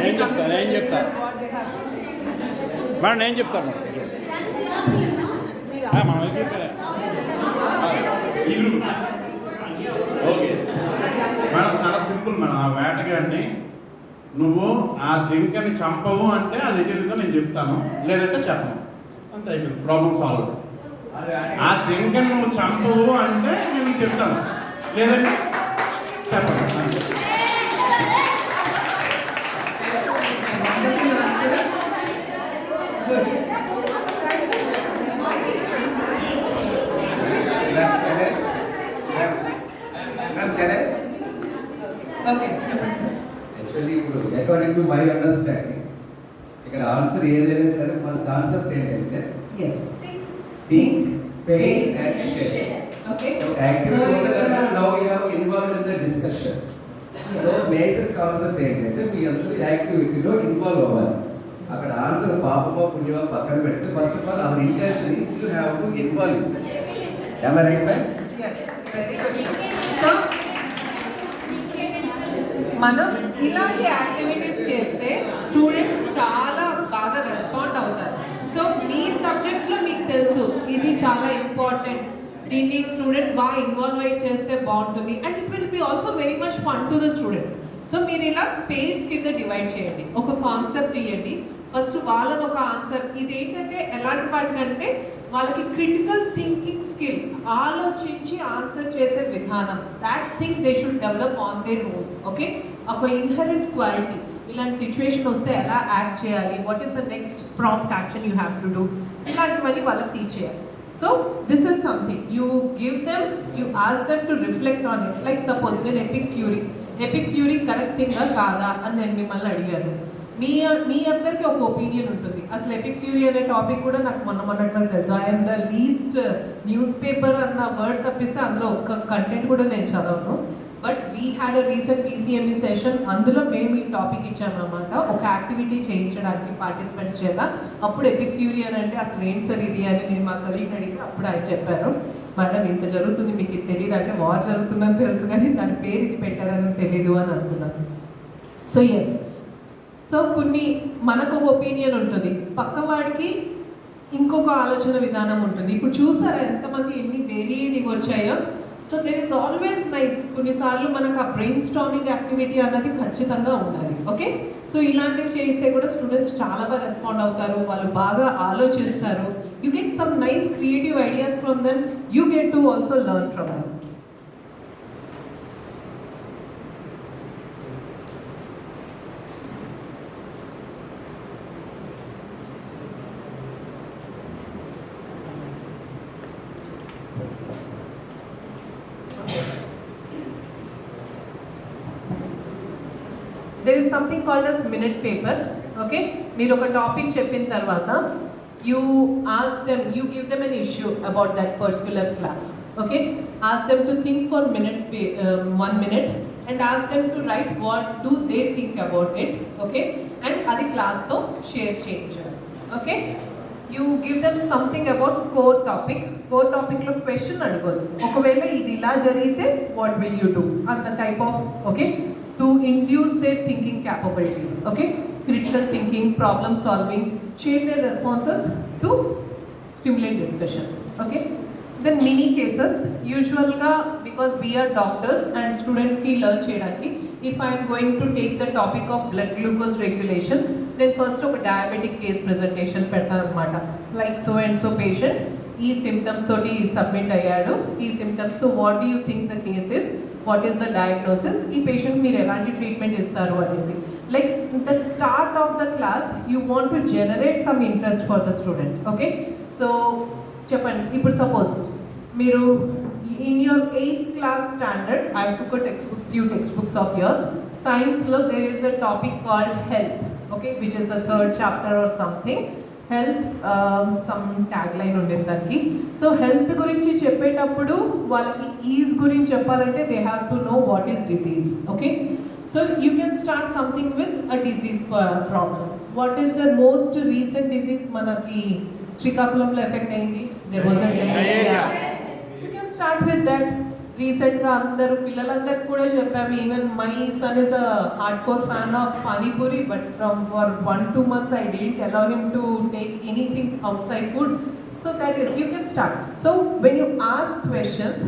నేను చెప్తాను మేడం, నేను చెప్తాను మనం ఈ గ్రూప్. ఓకే మేడం, చాలా సింపుల్ మేడం. ఆ వేటగాడిని నువ్వు ఆ జింకని చంపవు అంటే అది ఎదురుగా నేను చెప్తాను, లేదంటే చెప్పను, అంతే అయిపోయింది, ప్రాబ్లమ్ సాల్వ్. ఆ జింకని నువ్వు చంపవు అంటే నేను చెప్తాను, లేదంటే చెప్పను, అంతే. యాక్చువల్లీ ఇప్పుడు అకార్డింగ్ టు మై అండర్స్టాండింగ్ ఇక్కడ ఆన్సర్ ఏదైనా సరే మన కాన్సెప్ట్ ఏంటంటే think, pay and share. So activity now you have involved in the discussion. So major concept ఏంటంటే మీ అందరూ యాక్టివిటీలో ఇన్వాల్వ్ అవ్వాలి. అక్కడ ఆన్సర్ పాపమో పుణ్యమో పక్కన పెడితే first of all our intention is you have to involve. Am I right ma'am? So మనం ఇలాంటి activities చేస్తే స్టూడెంట్స్ చాలా బాగా రెస్పాండ్ అవుతారు. సో మీ సబ్జెక్ట్స్లో మీకు తెలుసు ఇది చాలా ఇంపార్టెంట్, దీన్ని స్టూడెంట్స్ బాగా ఇన్వాల్వ్ అయ్యి చేస్తే బాగుంటుంది, and it will be also very much fun to the students. So మీరు ఇలా పేర్స్ కింద డివైడ్ చేయండి, ఒక కాన్సెప్ట్ ఇవ్వండి, ఫస్ట్ వాళ్ళని ఒక ఆన్సర్. ఇది ఏంటంటే ఎలాంటి వాటికంటే వాళ్ళకి క్రిటికల్ థింకింగ్ స్కిల్, ఆలోచించి ఆన్సర్ చేసే విధానం, that thing they should develop on their own. Okay, ఒక ఇన్హరెంట్ క్వాలిటీ. ఇలాంటి సిచ్యువేషన్ వస్తే ఎలా యాక్ట్ చేయాలి, what is the next prompt action you have to do, ఇలాంటివన్నీ వాళ్ళకి టీచ్ చేయాలి. So this is something you give them, you ask them to reflect on it. Like suppose నేను epic fury correct థింగా కాదా అని నేను మిమ్మల్ని అడిగాను. మీ అందరికీ ఒక ఒపీనియన్ ఉంటుంది. అసలు ఎపిక్ ఫ్యూరీ అనే టాపిక్ కూడా నాకు మొన్నటి తెలుసు. I'm the least newspaper అన్న వర్డ్ తప్పిస్తే అందులో ఒక్క కంటెంట్ కూడా నేను చదవను. But we had a recent PCME session, అందులో మేము ఈ టాపిక్ ఇచ్చామన్నమాట, ఒక యాక్టివిటీ చేయించడానికి పార్టిసిపెంట్స్ చేత. అప్పుడు ఎపిక్ ఫ్యూరీ అని అంటే అసలు ఏంటి సార్ ఇది అని నేను మా కలీగ్ని అడిగితే అప్పుడు ఆయన చెప్పారు, మేడం ఇంత జరుగుతుంది మీకు ఇది తెలియదు అంటే, వార్ జరుగుతుందని తెలుసు కానీ దాని పేరు ఇది పెట్టారని తెలియదు అని అనుకున్నాను. సో ఎస్, సో కొన్ని మనకు ఒక ఒపీనియన్ ఉంటుంది, పక్కవాడికి ఇంకొక ఆలోచన విధానం ఉంటుంది. ఇప్పుడు చూసారా ఎంతమంది ఎన్ని వేరియడ్ వచ్చాయో. So there is always nice, కొన్నిసార్లు మనకు ఆ బ్రెయిన్ స్టార్మింగ్ యాక్టివిటీ అన్నది ఖచ్చితంగా ఉండాలి. ఓకే, సో ఇలాంటివి చేస్తే కూడా స్టూడెంట్స్ చాలా బాగా రెస్పాండ్ అవుతారు, వాళ్ళు బాగా ఆలోచిస్తారు. You get some nice creative ideas from them, you get to also learn from them. There is something called as minute paper. Okay, మీరు ఒక టాపిక్ చెప్పిన తర్వాత you ask them, you give them an issue about that particular class. Okay, ask them to think for 1 minute and ask them to write what do they think about it. Okay, and అది class తో share చేయించాలి. Okay, you give them something about core topic లో question అడగదు. ఒకవేళ ఇది ఇలా జరిగితే what will you do అన్న type of, okay, to induce their thinking capabilities. Okay, critical thinking, problem solving, share their responses to stimulate discussion. Okay, then mini cases, usually because we are doctors and students ki learn cheyadaniki, if I am going to take the topic of blood glucose regulation, then first oka diabetic case presentation pedtanu annamata. Like so and so patient ee symptoms toti submit ayyadu, ee symptoms, so what do you think the case is, what is the diagnosis, ee patient meer elanti treatment istaru anesi. Like the start of the class you want to generate some interest for the student. Okay, so చెప్పండి, ఇప్పుడు suppose మీరు in your 8th class standard, I took a few textbooks of yours. Science lo there is a topic called health, okay, which is the 3rd chapter or something. Health, some tagline ఉండేది దానికి. So health గురించి చెప్పేటప్పుడు వాళ్ళకి ఈజ్ గురించి చెప్పాలంటే they have to know what is disease. Okay, so you can start something with a disease problem. What is the most recent disease మనకి శ్రీకాకుళంలో ఎఫెక్ట్ అయింది? There was you can start with that. రీసెంట్గా అందరూ పిల్లలందరికీ కూడా చెప్పాము, even my son is a hardcore fan of panipuri, but for 1-2 months I didn't allow him to take anything outside food. So that is, you can start. So when you ask questions,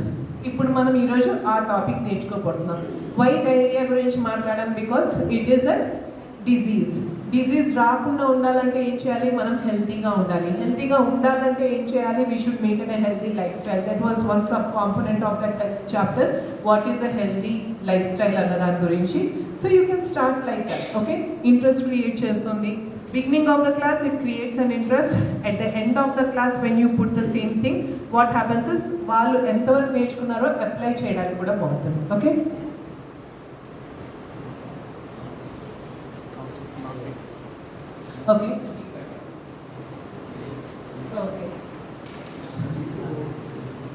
ఇప్పుడు మనం ఈరోజు ఆ topic నేర్చుకోబోతున్నాం. Why diarrhoea గురించి మాట్లాడాం? Because it is a disease రాకుండా ఉండాలంటే ఏం చేయాలి? మనం హెల్తీగా ఉండాలి. హెల్తీగా ఉండాలంటే ఏం చేయాలి? We should maintain a healthy life style. That was one sub component of that chapter, what is a healthy life style అన్న దాని గురించి. So you can start like that. Okay, interest create చేస్తుంది. Beginning of the class it creates an interest. At the end of the class when you put the same thing, what happens is వాళ్ళు ఎంతవరకు నేర్చుకున్నారో apply చేయడానికి కూడా బాగుంటుంది. Okay, okay, okay.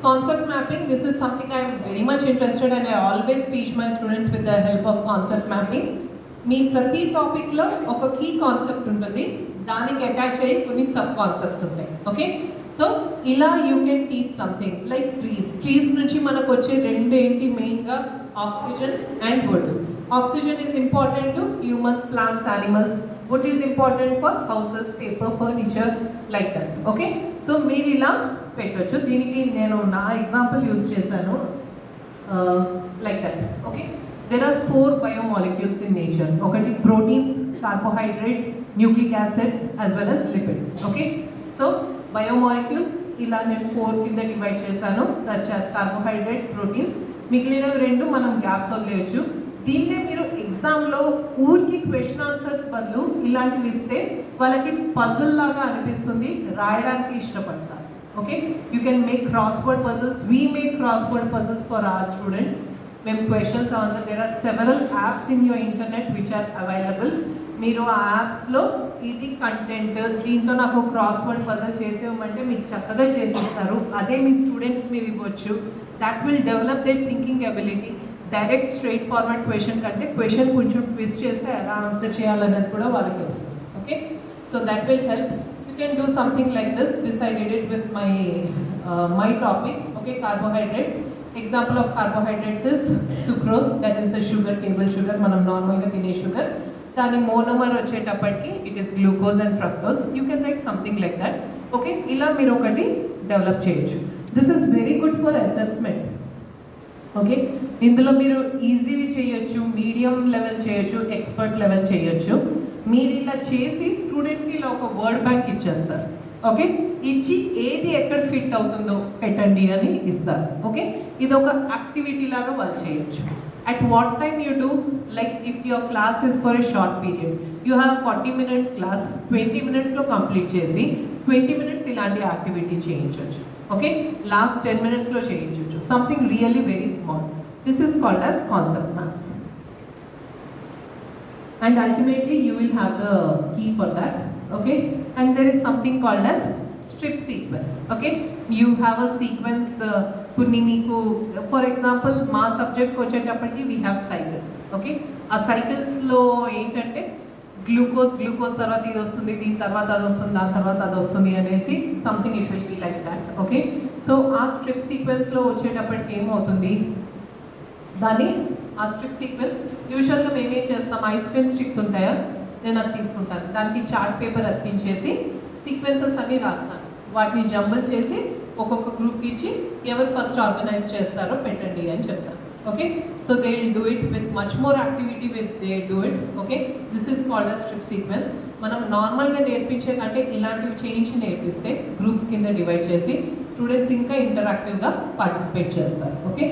Concept mapping, this is something I am very much interested and I always teach my students with the help of concept mapping. మీ ప్రతి టాపిక్లో ఒక key concept ఉంటుంది, దానికి అటాచ్ అయ్యి కొన్ని సబ్ కాన్సెప్ట్స్ ఉంటాయి. ఓకే, సో ఇలా you can teach something like trees నుంచి మనకు వచ్చే రెండు ఏంటి మెయిన్గా? Oxygen and wood. Oxygen is important to humans, plants, animals. Wood is important for houses, paper, furniture, like that. Okay, so మీరు ఇలా పెట్టవచ్చు. దీనికి నేను నా ఎగ్జాంపుల్ యూజ్ చేశాను, like that. Okay, there are 4 biomolecules in nature. ఒకటి proteins, carbohydrates, nucleic acids as well as lipids. Okay, so biomolecules ఇలా నేను 4 కింద డివైడ్ చేశాను, such as carbohydrates, proteins. మిగిలిన రెండు మనం గ్యాప్స్ వదిలేయచ్చు. దీన్నే మీరు ఎగ్జామ్లో ఊరికి క్వశ్చన్ ఆన్సర్స్ బదులు ఇలాంటివి ఇస్తే వాళ్ళకి పజిల్ లాగా అనిపిస్తుంది, రాయడానికి ఇష్టపడతారు. Okay, you can make crossword puzzles. We make crossword puzzles for our students. మేము questions there are several apps in your internet which are available. మీరు ఆ యాప్స్లో ఇది కంటెంట్, దీంతో నాకు క్రాస్ వర్డ్ పజిల్ చేసేయమంటే మీకు చక్కగా చేసేస్తారు. అదే మీ స్టూడెంట్స్ మీరు ఇవ్వచ్చు. That will develop there thinking ability. Direct straight forward question కంటే క్వశ్చన్ కొంచెం ట్విస్ట్ చేస్తే ఎలా ఆన్సర్ చేయాలనేది కూడా వాళ్ళకి వస్తుంది. Okay, so that will help. You can do something like this. I did it with my topics. Okay, carbohydrates. Example of carbohydrates is sucrose, that is the sugar, table sugar, మనం నార్మల్గా తినే sugar. దాని monomer వచ్చేటప్పటికి it is glucose and fructose. You can write something like that. Okay, ఇలా మీరు ఒకటి develop చేయొచ్చు. This is very good for assessment. Okay, ఇందులో మీరు ఈజీవి చేయొచ్చు, మీడియం లెవెల్ చేయొచ్చు, ఎక్స్పర్ట్ లెవెల్ చేయొచ్చు. మీరు ఇలా చేసి స్టూడెంట్కి ఇలా ఒక వర్డ్ బ్యాంక్ ఇచ్చేస్తారు. ఓకే, ఇచ్చి ఏది ఎక్కడ ఫిట్ అవుతుందో పెట్టండి అని ఇస్తారు. ఓకే, ఇది ఒక యాక్టివిటీ లాగా వాళ్ళు చేయొచ్చు. At what time you do, like if your class is for a short period, you have 40 minutes class, 20 minutesలో కంప్లీట్ చేసి 20 minutes ఇలాంటి యాక్టివిటీ చేయించవచ్చు. ఓకే, లాస్ట్ 10 minutesలో చేయించవచ్చు. Something really very small. This is called as concept maps. And ultimately you will have the key for that. Okay, and there is something called as strip sequence. Okay, you have a sequence. Kunni meeku, for example, ma subject ko vachetappaki we have cycles. Okay, a cycles lo entante glucose tarvata idi vastundi, deen tarvata adi vastundi, daan tarvata adi vastundi anesi something it will be like that. Okay, so a strip sequence lo vachetappaki em avutundi, దాన్ని ఆ strip sequence యూజువల్గా మేమేం చేస్తాం, ice cream sticks ఉంటాయా, నేను అది తీసుకుంటాను, దానికి చార్ట్ పేపర్ అతికించేసి సీక్వెన్సెస్ అన్నీ రాస్తాను. వాటిని జంబుల్ చేసి ఒక్కొక్క గ్రూప్కి ఇచ్చి ఎవరు ఫస్ట్ ఆర్గనైజ్ చేస్తారో పెట్టండి అని చెప్తాను. Okay, so they will do it with much more activity with they do it. Okay, this is called a strip sequence. మనం నార్మల్గా నేర్పించే కంటే ఇలాంటివి చేయించి నేర్పిస్తే గ్రూప్స్ కింద డివైడ్ చేసి స్టూడెంట్స్ ఇంకా ఇంటరాక్టివ్గా పార్టిసిపేట్ చేస్తారు. ఓకే,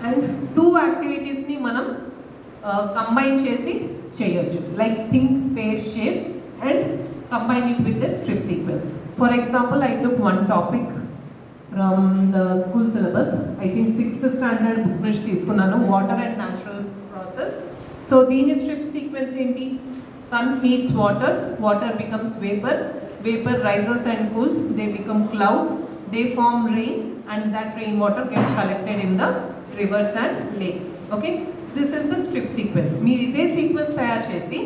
అండ్ 2 యాక్టివిటీస్ని మనం కంబైన్ చేసి చేయొచ్చు, like think, pair, share and combine it with the strip sequence. For example, I took one topic from the school syllabus. I think 6th standard book నుంచి తీసుకున్నాను, water and natural process. So దీని strip sequence ఏంటి, sun heats water, water becomes vapour, vapour rises and cools, they become clouds, they form rain and that rain water gets collected in the rivers and lakes. Okay, this is the strip sequence. మీరు ఇదే sequence తయారు చేసి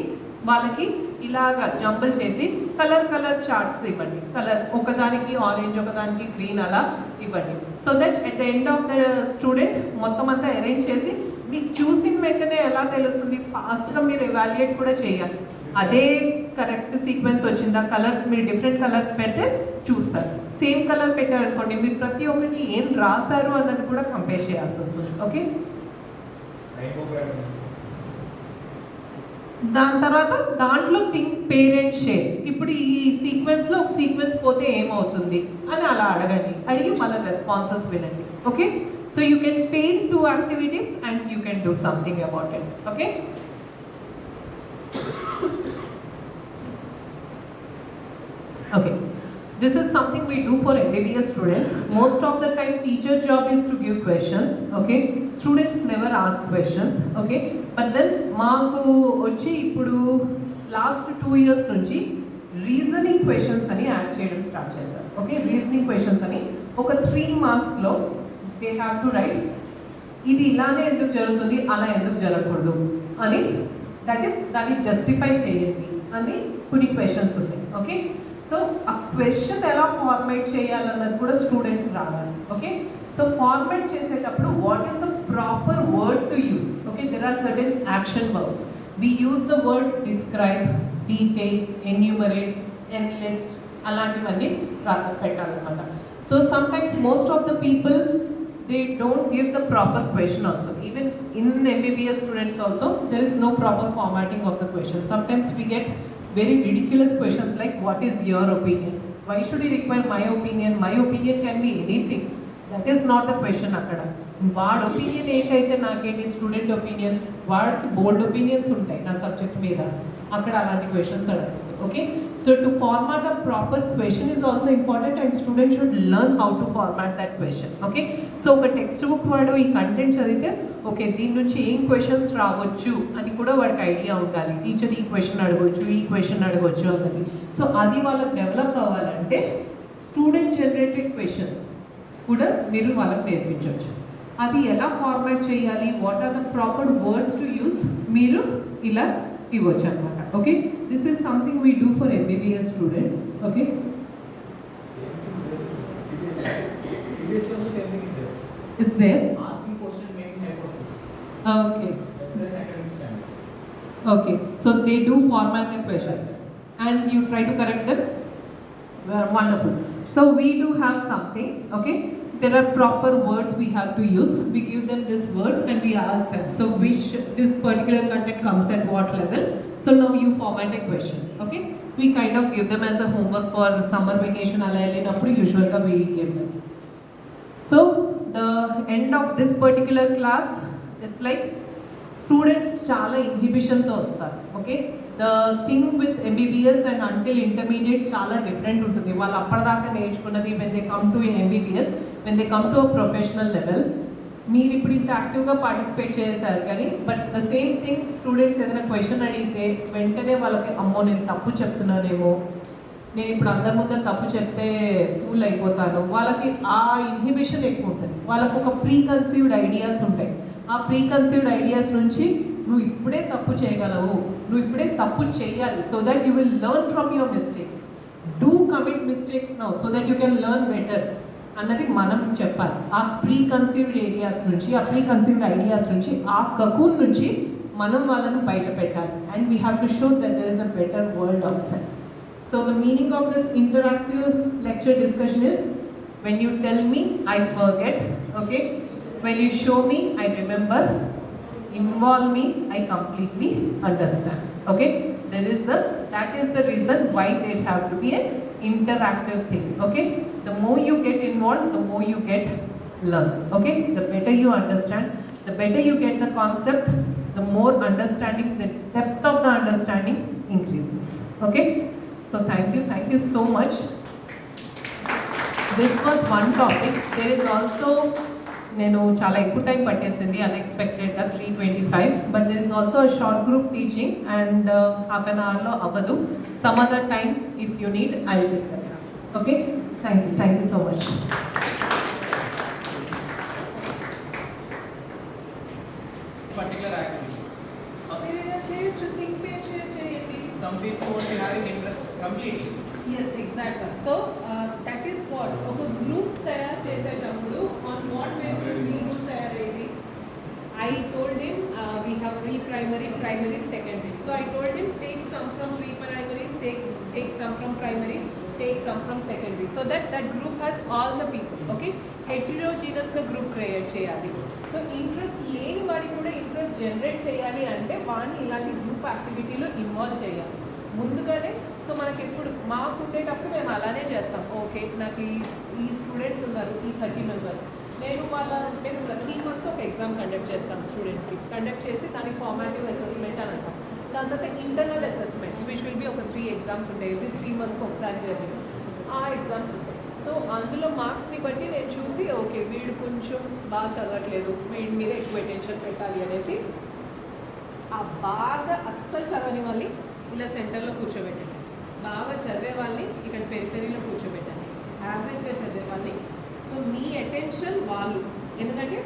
వాళ్ళకి ఇలాగా jumble చేసి colour charts ఇవ్వండి. Colour ఒకదానికి orange, ఒకదానికి గ్రీన్, అలా ఇవ్వండి. So that at the end of the student మొత్తం అంతా అరేంజ్ చేసి మీకు చూసిన వెంటనే ఎలా తెలుస్తుంది, ఫాస్ట్గా మీరు ఎవాల్యుయేట్ కూడా చేయాలి. అదే కరెక్ట్ సీక్వెన్స్ వచ్చిందా, కలర్స్ మీరు డిఫరెంట్ కలర్స్ పెడితే చూస్తారు. సేమ్ కలర్ పెట్టారనుకోండి, మీరు ప్రతి ఒక్కటి ఏం రాశారు అన్నది కూడా కంపేర్ చేయాల్సి వస్తుంది. ఓకే, దాని తర్వాత దాంట్లో థింక్, పేర్ అండ్ షేర్. ఇప్పుడు ఈ సీక్వెన్స్లో ఒక సీక్వెన్స్ పోతే ఏమవుతుంది అని అలా అడగండి, అడిగి మళ్ళీ రెస్పాన్సెస్ వినండి. Okay, so you can pair 2 activities and you can do something about it. Okay, okay, this is something we do for MBBS students. Most of the time teacher job is to give questions. Okay, students never ask questions. Okay, but then maaku vachi ippudu last 2 years nunchi reasoning questions ani add cheyadam start chesaru. Okay, reasoning questions ani oka 3 marks lo they have to write ఇది ఇలానే ఎందుకు జరుగుతుంది, అలా ఎందుకు జరగకూడదు అని, that is దాన్ని justify చేయండి అని కొన్ని క్వశ్చన్స్ ఉన్నాయి. ఓకే, సో ఆ క్వశ్చన్ ఎలా ఫార్మేట్ చేయాలన్నది కూడా స్టూడెంట్ రావాలి. ఓకే, సో ఫార్మేట్ చేసేటప్పుడు what is the proper word to use. Okay, there are certain action verbs. We use the word describe, detail, enumerate, enlist, అలాంటివన్నీ పెట్టాలన్నమాట. So sometimes most of the people they don't give the proper question also. Even in MBBS students also, there is no proper formatting of the question. Sometimes we get very ridiculous questions like, what is your opinion? Why should you require my opinion? My opinion can be anything. That is not the question akkada. వాడి opinion ఏంటైతే నాకేంటి student opinion, వాడికి బోల్డ్ opinions ఉంటాయి నా subject మీద, అక్కడ అలాంటి questions అడగదు. Okay, so to format a proper question is also important and student should learn how to format that question. Okay, so ఒక టెక్స్ట్ బుక్ వాడు ఈ కంటెంట్ చదివితే ఓకే దీని నుంచి ఏం క్వశ్చన్స్ రావచ్చు అని కూడా వాడికి ఐడియా ఉండాలి. టీచర్ ఈ క్వశ్చన్ అడగవచ్చు, ఈ క్వశ్చన్ అడగవచ్చు అన్నది. సో అది వాళ్ళకి డెవలప్ అవ్వాలంటే స్టూడెంట్ జనరేటెడ్ క్వశ్చన్స్ కూడా మీరు వాళ్ళకి నేర్పించవచ్చు. అది ఎలా ఫార్మాట్ చేయాలి, what are the proper words to use, మీరు ఇలా ఇవ్వచ్చు అనమాట. Okay, this is something we do for MBBS students. Okay, is there? Asking question making hypothesis. Okay. That's the academic standard. Okay, so they do format the questions and you try to correct them. Wonderful. So we do have some things. Okay, there are proper words we have to use. We give them these words and we ask them, so which this particular content comes at what level. So now you format a question. Okay, we kind of give them as a homework for summer vacation ala ellinappudu usually ga we give them. So the end of this particular class, it's like students చాలా ఇన్హిబిషన్తో వస్తారు. Okay, the thing with MBBS and until intermediate చాలా different ఉంటుంది. వాళ్ళు అప్పటిదాకా నేర్చుకున్నది when they come to MBBS, when they come to a professional level. మీరు ఇప్పుడు ఇంత యాక్టివ్గా పార్టిసిపేట్ చేశారు కానీ but the same thing students ఏదైనా క్వశ్చన్ అడిగితే వెంటనే వాళ్ళకి అమ్మో నేను తప్పు చెప్తున్నానేమో, నేను ఇప్పుడు అందరి ముందర తప్పు చెప్తే ఫూల్ అయిపోతాను, వాళ్ళకి ఆ ఇన్హిబిషన్ ఎక్కువ ఉంటుంది. వాళ్ళకు ఒక ప్రీ కన్సీవ్డ్ ఐడియాస్ ఉంటాయి. ఆ ప్రీ కన్సీవ్డ్ ఐడియాస్ నుంచి నువ్వు ఇప్పుడే తప్పు చేయగలవు, నువ్వు ఇప్పుడే తప్పు చేయాలి, so that you will learn from your mistakes. Do commit mistakes now so that you can learn better అన్నది మనం చెప్పాలి. ఆ ప్రీ కన్సీవ్డ్ ఏరియాస్ నుంచి, ఆ ప్రీ కన్సీవ్డ్ ఐడియాస్ నుంచి, ఆ కకూన్ నుంచి మనం వాళ్ళను బయట పెట్టాలి. And we have to show that there is a better world out side. So the meaning of this interactive lecture discussion is, when you tell me, I forget. Okay, when you show me, I remember. Involve me, I completely understand. Okay, that is the reason why there have to be an interactive thing. Okay, the more you get involved, the more you get learn. Okay, the better you understand, the better you get the concept, the more understanding, the depth of the understanding increases. Okay, so thank you so much. This was one topic. There is also, నేను చాలా ఎక్కువ time పట్టేసింది అన్ఎక్స్పెక్టెడ్గా 3:25, but there is also a short group teaching and half an అవర్లో అవ్వదు. Some other time if you need I will take the class. Okay, thank you so much. Particular activity. చేయొచ్చు, think page share చేయండి. Some people won't be having interest completely. Yes, exactly. So that is what ఒక group తయారు చేసేటప్పుడు on what basis me group తయారైంది. I told him we have pre-primary, primary, secondary. So I told him take some from pre-primary, take some from primary, take some from secondary. So that group has all the people. Okay, heterogeneous గా group create చేయాలి. So interest లేని వాడికి కూడా interest generate చేయాలి అంటే వాడిని ఇలాంటి group యాక్టివిటీలో involve చేయాలి ముందుగానే. సో మనకి ఎప్పుడు మాకు ఉండేటప్పుడు మేము అలానే చేస్తాం. ఓకే, నాకు ఈ స్టూడెంట్స్ ఉన్నారు, ఈ 30 మెంబర్స్, నేను ప్రతి మంత్ ఒక ఎగ్జామ్ కండక్ట్ చేస్తాం స్టూడెంట్స్కి. కండక్ట్ చేసి దానికి ఫార్మాటివ్ అసెస్మెంట్ అని అంటాం. దాని తర్వాత internal assessments which will be ఒక 3 ఎగ్జామ్స్ ఉంటాయి. ఎవ్రీ 3 monthsకి ఒకసారి జరిగి ఆ ఎగ్జామ్స్ ఉంటాయి. సో అందులో మార్క్స్ని బట్టి నేను చూసి ఓకే వీడు కొంచెం బాగా చదవట్లేదు, వీడి మీద ఎక్కువ అటెన్షన్ పెట్టాలి అనేసి ఆ బాగా అస్సలు చదవని వాళ్ళని ఇలా సెంటర్లో కూర్చోబెట్టండి, బాగా చదివే వాళ్ళని ఇక్కడ పెరిఫెరీలో కూర్చోబెట్టండి, యావరేజ్గా చదివే వాళ్ళని. సో మీ అటెన్షన్ వాళ్ళు, ఎందుకంటే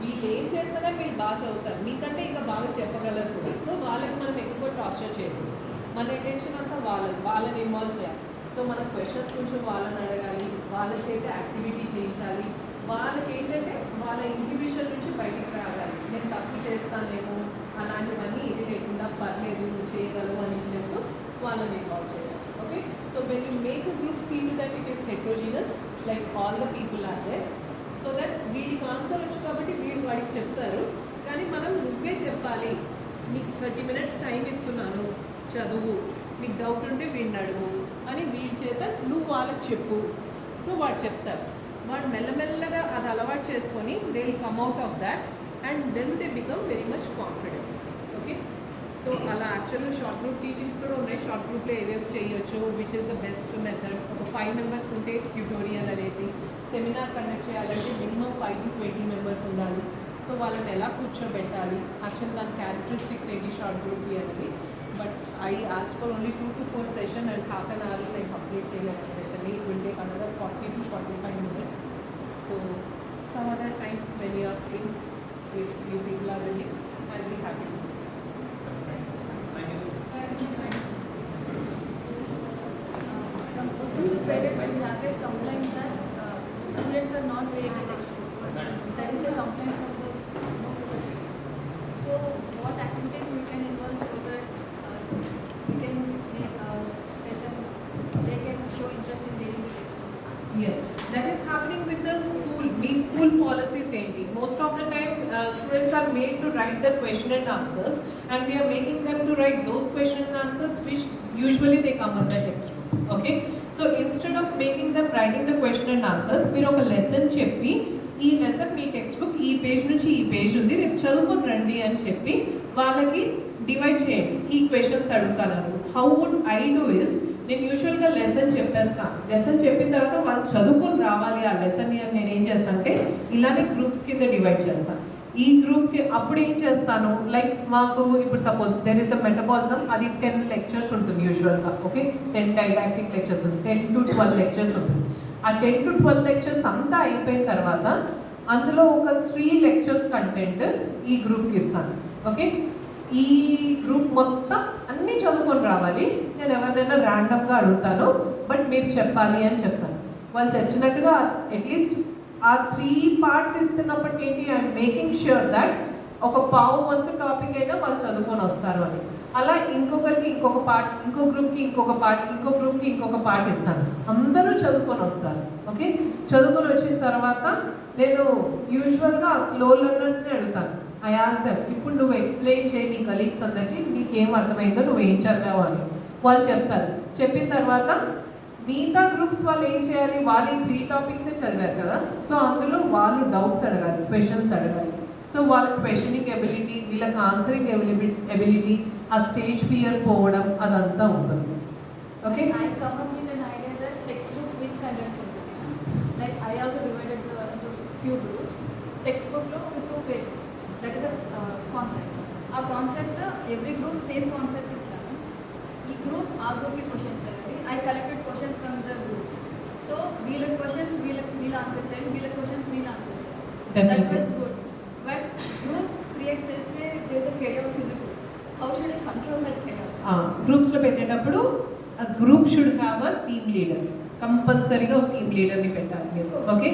వీళ్ళు ఏం చేస్తారో వీళ్ళు బాగా చదువుతారు, మీకంటే ఇంకా బాగా చెప్పగలరు కూడా. సో వాళ్ళకి మనం ఎక్కువ టార్చర్ చేయకూడదు, మన అటెన్షన్ అంతా వాళ్ళని ఇన్వాల్వ్ చేయాలి. సో మన క్వశ్చన్స్ కొంచెం వాళ్ళని అడగాలి, వాళ్ళ చేత యాక్టివిటీ చేయించాలి. వాళ్ళకి ఏంటంటే వాళ్ళ ఇన్హిబిషన్ నుంచి బయటకు రావాలి. నేను తప్పు చేస్తానేమో అలాంటివన్నీ ఇది లేకుండా పర్లేదు నువ్వు చేయగలవు అని చేస్తూ వాళ్ళని ఇన్వాల్వ్ చేయాలి. Okay, so when you make a group see to that it is heterogeneous like all the people are there, so that వీడికి ఆన్సర్ వచ్చు కాబట్టి వీడు వాడికి చెప్తారు. కానీ మనం నువ్వే చెప్పాలి, నీకు 30 minutes టైం ఇస్తున్నాను చదువు, నీకు డౌట్ ఉంటే వీడిని అడుగు అని వీడి చేత నువ్వు వాళ్ళకి చెప్పు. సో వాడు చెప్తారు. వాళ్ళు మెల్లమెల్లగా అది అలవాటు చేసుకొని they will come out of that and then they become very much confident. Okay, so అలా యాక్చువల్గా షార్ట్ గ్రూప్ టీచింగ్స్ కూడా ఉన్నాయి. షార్ట్ గ్రూప్లో ఏవేవి చేయొచ్చు, which is the best method. ఒక 5 members ఉంటే ట్యూటోరియల్ అనేసి, సెమినార్ కండక్ట్ చేయాలంటే మినిమం 5 to 20 members ఉండాలి. సో వాళ్ళని ఎలా కూర్చోబెట్టాలి, యాక్చువల్ దాని క్యారెక్టరిస్టిక్స్ ఏంటి షార్ట్ గ్రూప్ అనేది. But I as for only 2 to 4 session and half an అవర్లో నేను కంప్లీట్ చేయలేను session. It will take another 40 to 45 minutes. So some other time when you are free, if you people are ready, I will be happy. From most of the parents, we have a complaint that students are not reading the textbook. That is the complaint from the most of the parents. So, what activities we can involve so that we can tell them they can show interest in reading the textbook? Yes, that is happening with the school. Me school policies ఏంటి, most of the time students are made to write the question and answers, and we are making them to write those question and answers which usually they come in the textbook. Okay, so instead of making them writing the question and answers, మీరు ఒక lesson చెప్పి ఈ lesson మీ text book ఈ page నుంచి ఈ page ఉంది, రేపు చదువుకొని రండి అని చెప్పి వాళ్ళకి డివైడ్ చేయండి. ఈ క్వశ్చన్స్ అడుగుతాను. How would I do is, నేను యూజువల్గా లెసన్ చెప్పేస్తాను. లెసన్ చెప్పిన తర్వాత వాళ్ళు చదువుకొని రావాలి ఆ లెసన్ని అని నేను ఏం చేస్తాను అంటే ఇలానే గ్రూప్స్ కింద డివైడ్ చేస్తాను. ఈ గ్రూప్కి అప్పుడు ఏం చేస్తాను, లైక్ మాకు ఇప్పుడు suppose there is a metabolism, అది 10 lectures ఉంటుంది యూజువల్గా. ఓకే, 10 didactic lectures ఉంటుంది, 10 to 12 lectures ఉంటుంది. ఆ 10 to 12 lectures అంతా అయిపోయిన తర్వాత అందులో ఒక 3 lectures కంటెంట్ ఈ గ్రూప్కి ఇస్తాను. ఓకే, ఈ గ్రూప్ మొత్తం అన్నీ చదువుకొని రావాలి. నేను ఎవరినైనా ర్యాండమ్గా అడుగుతాను, బట్ మీరు చెప్పాలి అని చెప్తాను. వాళ్ళు చచ్చినట్టుగా అట్లీస్ట్ ఆ 3 parts ఇస్తున్నప్పటికీ ఏంటి, ఐఎమ్ మేకింగ్ ష్యూర్ దట్ ఒక పావు వంతు టాపిక్ అయినా వాళ్ళు చదువుకొని వస్తారు అని. అలా ఇంకొకరికి ఇంకొక పార్ట్, ఇంకో గ్రూప్కి ఇంకొక పార్ట్, ఇంకో గ్రూప్కి ఇంకొక పార్ట్ ఇస్తాను. అందరూ చదువుకొని వస్తారు. ఓకే, చదువుకొని వచ్చిన తర్వాత నేను యూజువల్గా స్లో లెర్నర్స్ని అడుగుతాను. ఐ ఆస్క్ దెమ్, ఇప్పుడు నువ్వు ఎక్స్ప్లెయిన్ చేయి మీ కలీగ్స్ అందరికీ నీకేం అర్థమైందో, నువ్వు ఏం చదివావు అని. వాళ్ళు చెప్తారు. చెప్పిన తర్వాత మిగతా గ్రూప్స్ వాళ్ళు ఏం చేయాలి, వాళ్ళు 3 topics చదివారు కదా, సో అందులో వాళ్ళు డౌట్స్ అడగాలి, క్వశ్చన్స్ అడగాలి. సో వాళ్ళ క్వశ్చనింగ్ ఎబిలిటీ, వీళ్ళకి ఆన్సరింగ్ ఎబిలిటీ, ఆ స్టేజ్ ఫియర్ పోవడం అదంతా ఉంటుంది. Okay, I come up with an idea that textbook quiz conduct చేశాను. Like I also divided into few groups. Textbook లో 2 pages. That is a concept. ఆ concept every group same concept ఇచ్చాను. ఈ group ఆ గ్రూప్కి క్వశ్చన్స్ చేయాలి. I collected questions from the groups. So వీళ్ళ questions వీళ్ళ ఆన్సర్ చేయాలి, వీళ్ళ questions వీళ్ళ ఆన్సర్ చేయాలి. That was good. But groups create చేస్తే there is a chaos in the groups. How should I control that chaos? గ్రూప్స్లో పెట్టేటప్పుడు group should have a team leader. కంపల్సరీగా ఒక టీమ్ లీడర్ని పెట్టాలి మీరు. Okay,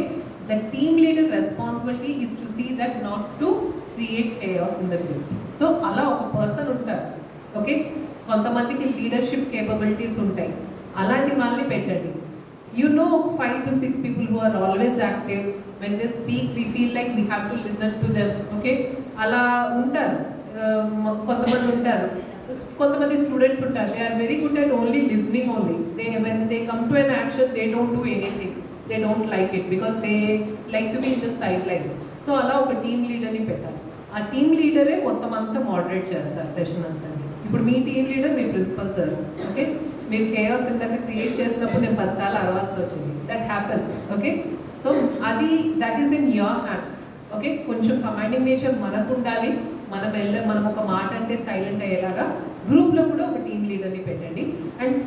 the team leader responsibility is to see that not to create chaos in the group. So అలా ఒక person ఉంటారు. ఓకే, కొంతమందికి లీడర్షిప్ కేపబిలిటీస్ ఉంటాయి, అలాంటి వాళ్ళని పెట్టండి. You know 5 to 6 people who are always active. When they speak, we feel like we have to listen to them. Okay, అలా ఉంటారు. కొంతమంది ఉంటారు, కొంతమంది స్టూడెంట్స్ ఉంటారు, they are very good at only listening only. When they come to an action, they don't do anything. They don't like it because they like to be in the sidelines. So అలా ఒక team లీడర్ని పెట్టాలి. ఆ team లీడరే మొత్తం అంతా moderate చేస్తారు session అంతా. ఇప్పుడు మీ టీమ్ లీడర్ మీ ప్రిన్సిపల్ సార్. ఓకే, మీరు కేయాస్ ఇందాక క్రియేట్ చేసినప్పుడు నేను 10 సార్లు అరవాల్సి వచ్చింది. That happens. ఓకే, సో అది that is in your hands. Okay, కొంచెం కమాండింగ్ నేచర్ మనకు ఉండాలి. మనం ఒక మాట అంటే సైలెంట్ అయ్యేలాగా గ్రూప్లో కూడా ఒక టీమ్ లీడర్ని పెట్టండి. And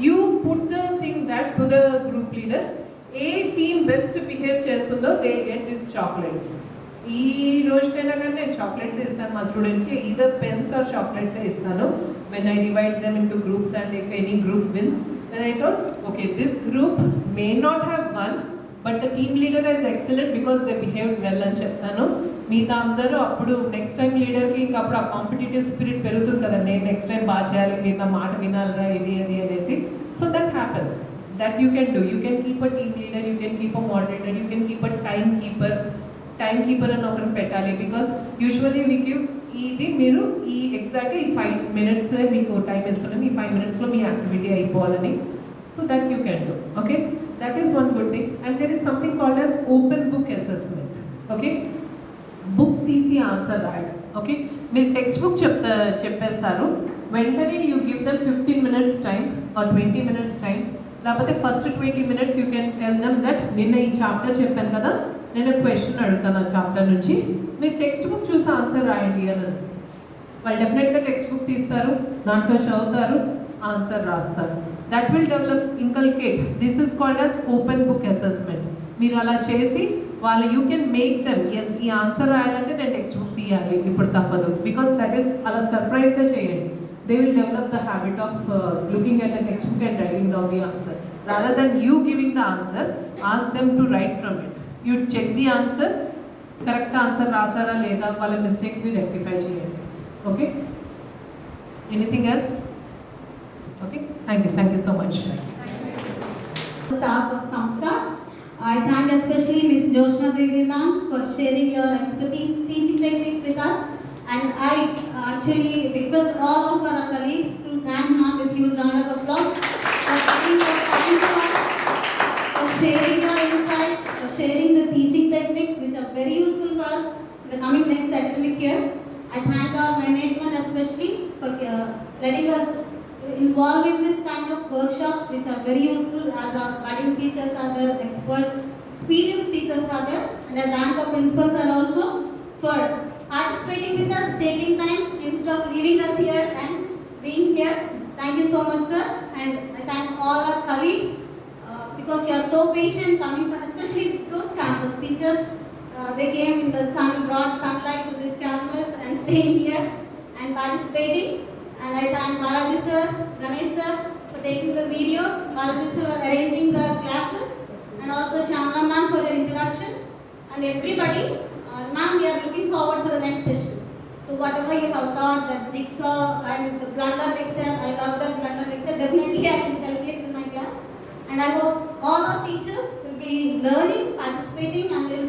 you put the thing that to the group leader. A team best behave చేస్తుందో దే గెట్ దిస్ చాక్లెట్స్. ఈ రోజుకైనా కానీ నేను చాక్లెట్స్ ఇస్తాను మా స్టూడెంట్స్కి, ఈదర్ పెన్స్ ఆర్ చాక్లెట్స్ ఇస్తాను. when I divide them into groups and if any group wins, then I told, okay, this group may not have won, but the team leader is excellent because they behaved well అని చెప్తాను. మిగతా అందరూ అప్పుడు next time లీడర్కి ఇంకా అప్పుడు ఆ competitive spirit పెరుగుతుంది కదా, నేను నెక్స్ట్ టైం బాగా చేయాలి, మీరు నా మాట వినాలరా, ఇది అది అనేసి. So that happens. That you can do. You can keep a team leader, you can keep a moderator, you can keep a timekeeper అని ఒకరిని పెట్టాలి. బికాస్ యూజువల్లీ వీ గివ్ ఇది మీరు ఈ ఎగ్జాక్ట్గా ఈ 5 minutes మీకు టైం ఇస్తున్నాను, ఈ 5 minutesలో మీ యాక్టివిటీ అయిపోవాలని. So that you can do. Okay, That is one good thing. And there is something called as open book assessment. Okay? Book తీసి ఆన్సర్ రాయడం. ఓకే, మీరు టెక్స్ట్ బుక్ చెప్పేస్తారు, వెంటనే you give them 15 minutes time or 20 minutes time, లేకపోతే first 20 minutes you can tell them that నిన్న ఈ chapter చెప్పాను కదా, నేను క్వశ్చన్ అడుగుతాను ఆ చాప్టర్ నుంచి, మీరు టెక్స్ట్ బుక్ చూసి ఆన్సర్ రాయండి అని. వాళ్ళు డెఫినెట్గా టెక్స్ట్ బుక్ తీస్తారు, దాంట్లో చదువుతారు, ఆన్సర్ రాస్తారు. That will develop inculcate. This is called as open book assessment. మీరు అలా చేసి వాళ్ళు you can make them yes ఈ ఆన్సర్ రాయాలంటే నేను టెక్స్ట్ బుక్ తీయాలి ఇప్పుడు తప్పదు, బికాస్ దట్ ఈస్ అలా సర్ప్రైజ్గా చేయండి. They will develop the habit of looking at the textbook and writing down the answer rather than you giving the answer. Ask them to write from it. You check the answer, correct answer రాసారా లేదా, వాళ్ళ మిస్టేక్స్ని rectify చేయండి. Okay, anything else? Okay, thank you so much. Staff of Samskar. I thank especially Ms. Joshna Devi ma'am for sharing your expertise teaching techniques with us, and I actually request all of our colleagues to thank ma'am with huge round of applause for taking your time to us, for sharing your insights, for sharing the teaching techniques which are very useful for us in the coming next academic year. I thank our management especially for letting us involved in this kind of workshops which are very useful, as our budding teachers are there, experienced teachers are there, and I thank our principals are also for participating with us, taking time instead of leaving us here and being here. Thank you so much, sir, and I thank all our colleagues because you are so patient coming from, especially those campus teachers. They came in the sun, brought sunlight to this campus and staying here and participating. And I thank Balaji sir, Ganesh sir for taking the videos, Balaji sir for arranging the classes, and also Shamla ma'am for the introduction, and everybody. Ma'am, we are looking forward to the next session. So whatever you have taught, the jigsaw and the blunder lecture, I love the blunder lecture. Definitely I can calculate in my class. And I hope all our teachers will be learning, participating, and will